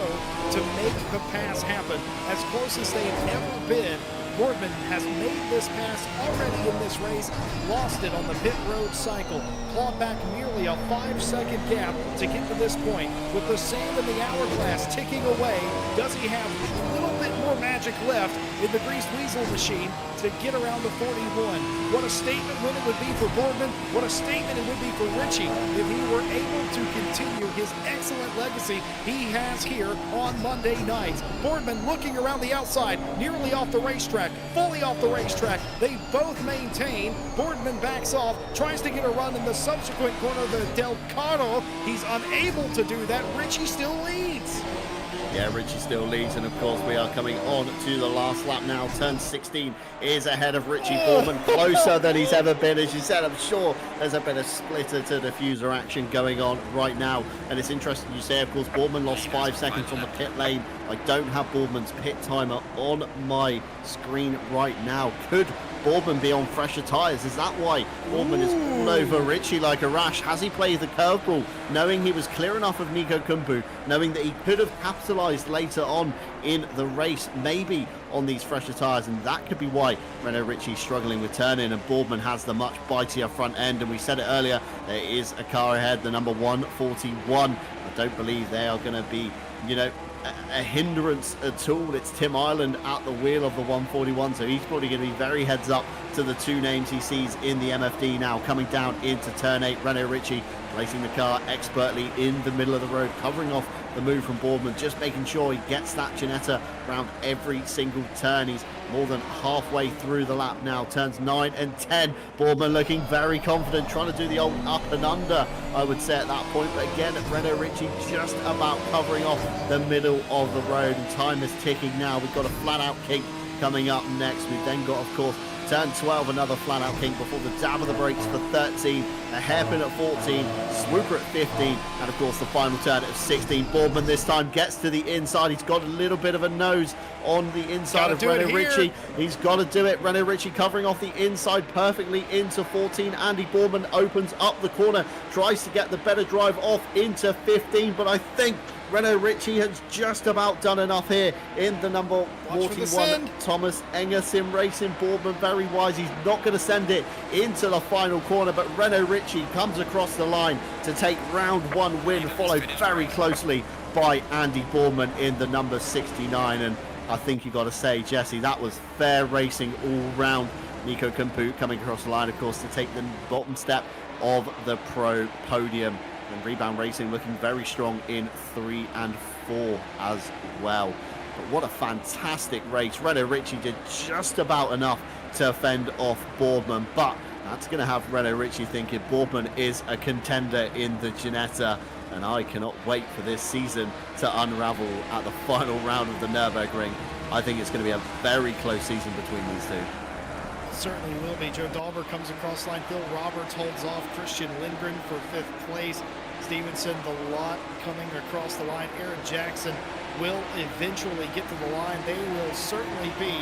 to make the pass happen. As close as they've ever been, Boardman has made this pass already in this race, lost it on the pit road cycle, clawed back nearly a 5-second gap to get to this point. With the sand in the hourglass ticking away, does he have a little bit more more magic left in the Greased Weasel machine to get around the 41. What a statement win it would be for Boardman. What a statement it would be for Richie if he were able to continue his excellent legacy he has here on Monday nights. Boardman looking around the outside, nearly off the racetrack, fully off the racetrack. They both maintain. Boardman backs off, tries to get a run in the subsequent corner of the Del Carro. He's unable to do that. Richie still leads. Yeah, Richie still leads, and of course we are coming on to the last lap now. Turn 16 is ahead of Richie Boardman, closer than he's ever been. As you said, I'm sure there's a bit of splitter to diffuser action going on right now, and it's interesting you say, of course, Boardman lost 5 seconds on the pit lane. I don't have Boardman's pit timer on my screen right now. Could Boardman be on fresher tyres? Is that why Boardman is all over Richie like a rash? Has he played the curveball, knowing he was clear enough of Nico Kumbu, knowing that he could have capitalised later on in the race, maybe on these fresher tyres, and that could be why Renault Ritchie's struggling with turning, and Boardman has the much bitier front end. And we said it earlier, there is a car ahead, the number 141. I don't believe they are going to be, you know, a hindrance at all. It's Tim Ireland at the wheel of the 141, so he's probably going to be very heads up to the 2 names he sees in the MFD now. Coming down into turn 8, Renault Ritchie placing the car expertly in the middle of the road, covering off the move from Boardman, just making sure he gets that Ginetta around every single turn. He's more than halfway through the lap now. Turns 9 and 10. Boardman looking very confident, trying to do the old up and under, I would say, at that point. But again, Renault Ritchie just about covering off the middle of the road, and time is ticking now. We've got a flat-out kink coming up next. We've then got, of course, turn 12, another flat-out kink before the dab of the brakes for 13, a hairpin at 14, swooper at 15, and of course the final turn at 16. Boardman this time gets to the inside. He's got a little bit of a nose on the inside of Renault Ritchie. He's got to do it. Renault Ritchie covering off the inside perfectly into 14. Andy Boardman opens up the corner, tries to get the better drive off into 15, but I think Renault Ritchie has just about done enough here in the number 41 Thomas Engersim Racing. Boardman very wise. He's not going to send it into the final corner, but Renault Ritchie comes across the line to take round 1 win, followed very closely by Andy Boardman in the number 69. And I think you got to say, Jesse, that was fair racing all round. Nico Kumpu coming across the line, of course, to take the bottom step of the pro podium. And Rebound Racing looking very strong in 3 and 4 as well. But what a fantastic race. Renault Ritchie did just about enough to fend off Boardman, but that's going to have Renault Ritchie thinking Boardman is a contender in the Ginetta, and I cannot wait for this season to unravel at the final round of the Nürburgring. I think it's going to be a very close season between these two. Certainly will be. Joe Dauber comes across line. Phil Roberts holds off Christian Lindgren for 5th place. Stevenson, the lot coming across the line. Aaron Jackson will eventually get to the line. They will certainly be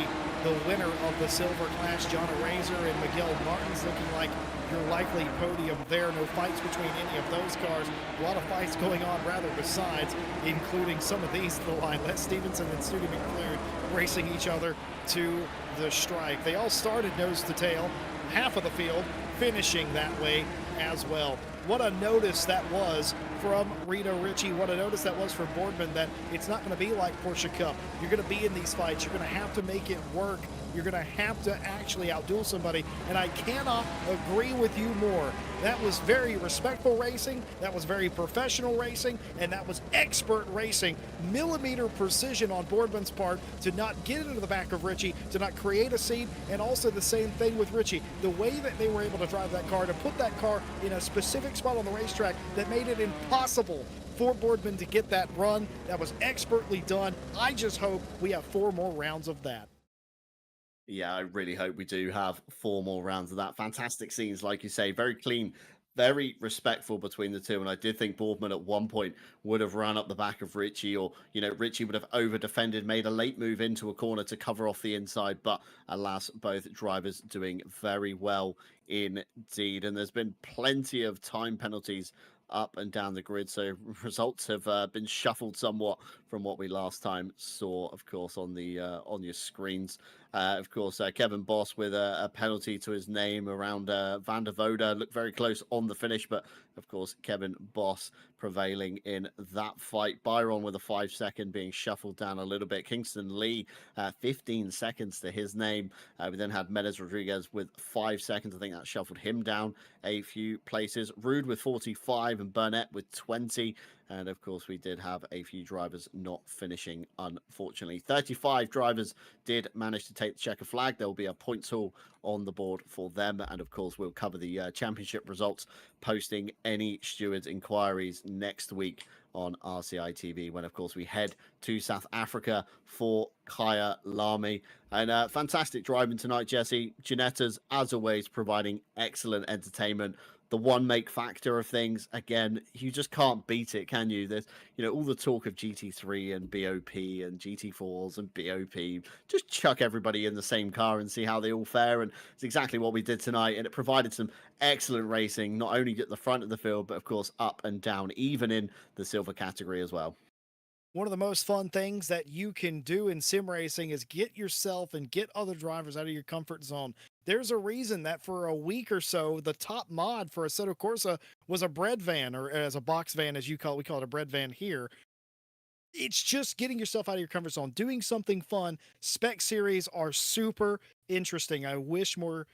the winner of the silver class. John Razor and Miguel Martins looking like your likely podium there. No fights between any of those cars. A lot of fights going on rather besides, including some of these to the line. Les Stevenson and Studi McClure racing each other to the stripe. They all started nose to tail, half of the field finishing that way as well. What a notice that was from Renault Ritchie. What a notice that was from Boardman, that it's not going to be like Porsche Cup. You're going to be in these fights. You're going to have to make it work. You're going to have to actually outduel somebody, and I cannot agree with you more. That was very respectful racing, that was very professional racing, and that was expert racing. Millimeter precision on Boardman's part to not get into the back of Ritchie, to not create a seat, and also the same thing with Ritchie. The way that they were able to drive that car, to put that car in a specific spot on the racetrack that made it impossible for Boardman to get that run, that was expertly done. I just hope we have 4 more rounds of that. Yeah, I really hope we do have 4 more rounds of that. Fantastic scenes, like you say, very clean, very respectful between the two. And I did think Boardman at one point would have run up the back of Ritchie, or, you know, Ritchie would have over defended, made a late move into a corner to cover off the inside. But alas, both drivers doing very well indeed. And there's been plenty of time penalties up and down the grid, so results have been shuffled somewhat from what we last time saw, of course, on the on your screens. Of course, Kevin Boss with a penalty to his name around Van der Voda. Looked very close on the finish, but of course, Kevin Boss prevailing in that fight. Byron with a 5 second being shuffled down a little bit. Kingston Lee, 15 seconds to his name. We then had Menez Rodriguez with 5 seconds. I think that shuffled him down a few places. Rude with 45 and Burnett with 20. And of course, we did have a few drivers not finishing, unfortunately. 35 drivers did manage to take the checker flag. There will be a points haul on the board for them. And of course, we'll cover the championship results, posting any stewards' inquiries next week on RCI TV when, of course, we head to South Africa for Kaya Lami. And fantastic driving tonight, Jesse. Ginetta's, as always, providing excellent entertainment. The one make factor of things, again, you just can't beat it, can you? There's, all the talk of GT3 and BOP and GT4s and BOP. Just chuck everybody in the same car and see how they all fare. And it's exactly what we did tonight. And it provided some excellent racing, not only at the front of the field, but of course up and down, even in the silver category as well. One of the most fun things that you can do in sim racing is get yourself and get other drivers out of your comfort zone. There's a reason that for a week or so, the top mod for Assetto Corsa was a bread van, or as a box van, as you call it. We call it a bread van here. It's just getting yourself out of your comfort zone, doing something fun. Spec series are super interesting. I wish more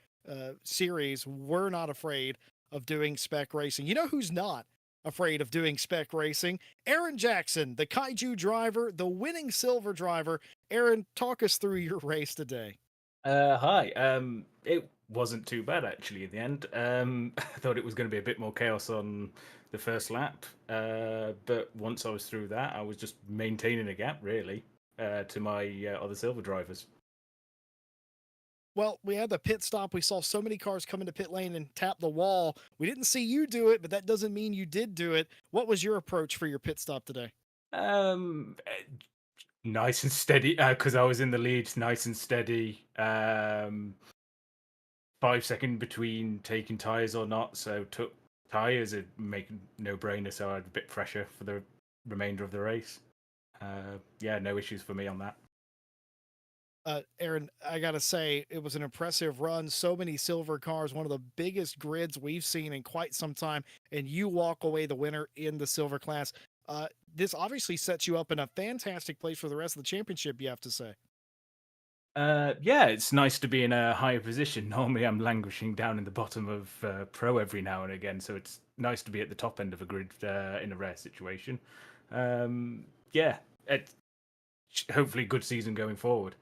series were not afraid of doing spec racing. You know who's not afraid of doing spec racing? Aaron Jackson, the Kaiju driver, the winning silver driver. Aaron, talk us through your race today. Hi. It wasn't too bad actually in the end. I thought it was going to be a bit more chaos on the first lap, but once I was through that, I was just maintaining a gap really to my other silver drivers. Well, we had the pit stop. We saw so many cars come into pit lane and tap the wall. We didn't see you do it, but that doesn't mean you did do it. What was your approach for your pit stop today? Nice and steady because I was in the lead. Nice and steady. 5 second between taking tires or not, so took tires. It make no brainer, so I had a bit fresher for the remainder of the race. Yeah, no issues for me on that. Aaron, I gotta say, it was an impressive run. So many silver cars, one of the biggest grids we've seen in quite some time, and you walk away the winner in the silver class. This obviously sets you up in a fantastic place for the rest of the championship, you have to say. Yeah, it's nice to be in a higher position. Normally, I'm languishing down in the bottom of pro every now and again, so it's nice to be at the top end of a grid in a rare situation. Yeah, it's hopefully good season going forward.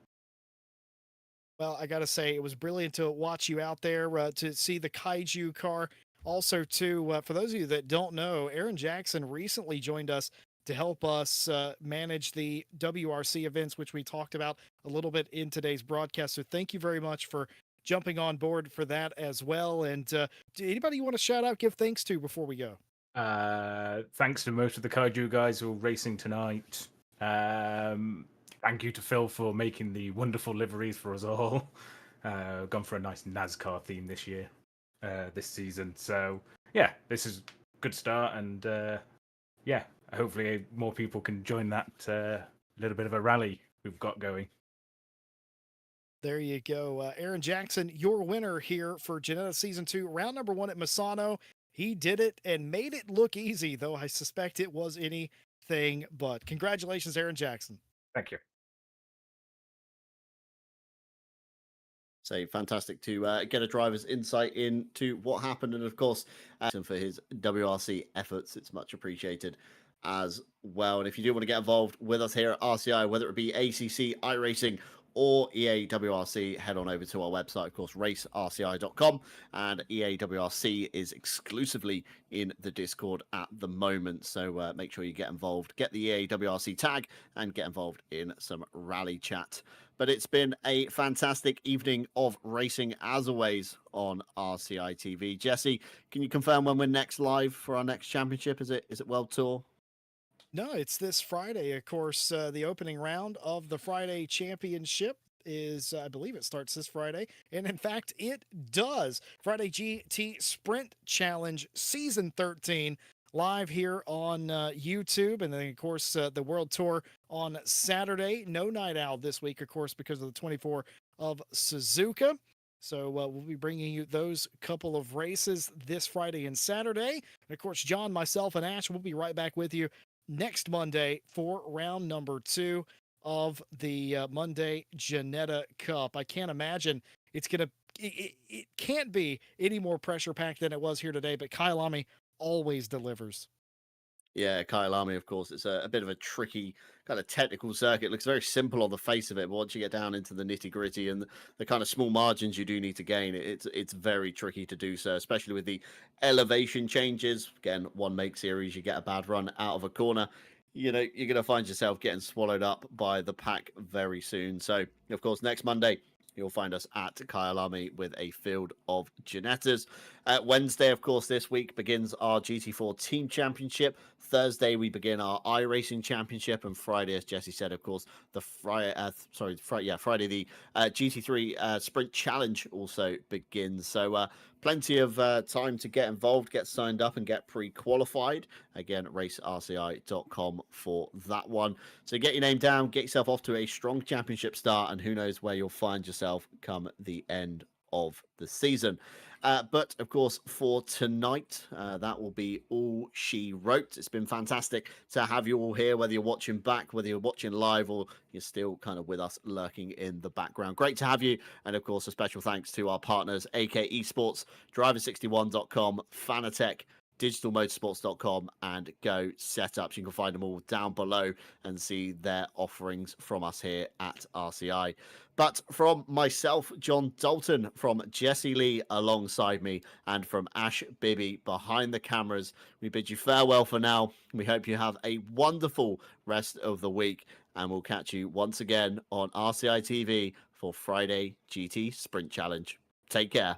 Well, I gotta say, it was brilliant to watch you out there, to see the Kaiju car. Also, too, for those of you that don't know, Aaron Jackson recently joined us to help us manage the WRC events, which we talked about a little bit in today's broadcast. So thank you very much for jumping on board for that as well. And anybody you want to shout out, give thanks to before we go? Thanks to most of the Kaiju guys who are racing tonight. Thank you to Phil for making the wonderful liveries for us all. Gone for a nice NASCAR theme this year, this season. So yeah, this is a good start, and yeah, hopefully more people can join that little bit of a rally we've got going. There you go. Aaron Jackson, your winner here for Ginetta Season 2, round number 1 at Misano. He did it and made it look easy, though I suspect it was anything but. Congratulations, Aaron Jackson. Thank you. So fantastic to get a driver's insight into what happened, and of course, for his WRC efforts, it's much appreciated as well. And if you do want to get involved with us here at RCI, whether it be ACC, iRacing, or EAWRC, head on over to our website, of course, racerci.com, and EAWRC is exclusively in the Discord at the moment, so make sure you get involved, get the EAWRC tag, and get involved in some rally chat. But it's been a fantastic evening of racing, as always, on RCI TV. Jesse, can you confirm when we're next live for our next championship? Is it World Tour? No, it's this Friday. Of course, the opening round of the Friday Championship is, I believe it starts this Friday. And in fact, it does. Friday GT Sprint Challenge Season 13 live here on YouTube. And then, of course, the World Tour on Saturday. No night out this week, of course, because of the 24 of Suzuka. So we'll be bringing you those couple of races this Friday and Saturday. And of course, John, myself, and Ash will be right back with you next Monday for round number 2 of the Monday Ginetta Cup. I can't imagine it's going to, it can't be any more pressure packed than it was here today, but Kyalami always delivers. Yeah, Kyalami, of course, it's a bit of a tricky kind of technical circuit. It looks very simple on the face of it, but once you get down into the nitty gritty and the kind of small margins you do need to gain, it's very tricky to do so, especially with the elevation changes. Again, one make series, you get a bad run out of a corner, you know, you're going to find yourself getting swallowed up by the pack very soon. So, of course, next Monday, you'll find us at Kyalami with a field of Ginettas. Wednesday, of course, this week begins our GT4 Team Championship. Thursday, we begin our iRacing Championship, and Friday, as Jesse said, of course, the Friday, Friday, the GT3 Sprint Challenge also begins. So plenty of time to get involved, get signed up, and get pre-qualified. Again, racerci.com for that one. So get your name down, get yourself off to a strong championship start, and who knows where you'll find yourself come the end of the season. But of course, for tonight, that will be all she wrote. It's been fantastic to have you all here, whether you're watching back, whether you're watching live, or you're still kind of with us lurking in the background. Great to have you. And of course, a special thanks to our partners, AK Esports, Driver61.com, Fanatec, digitalmotorsports.com, and Go Setups. You can find them all down below and see their offerings from us here at RCI. But from myself, John Dalton, from Jesse Lee alongside me, and from Ash Bibby behind the cameras, we bid you farewell for now. We hope you have a wonderful rest of the week, and we'll catch you once again on RCI TV for Friday GT Sprint Challenge. Take care.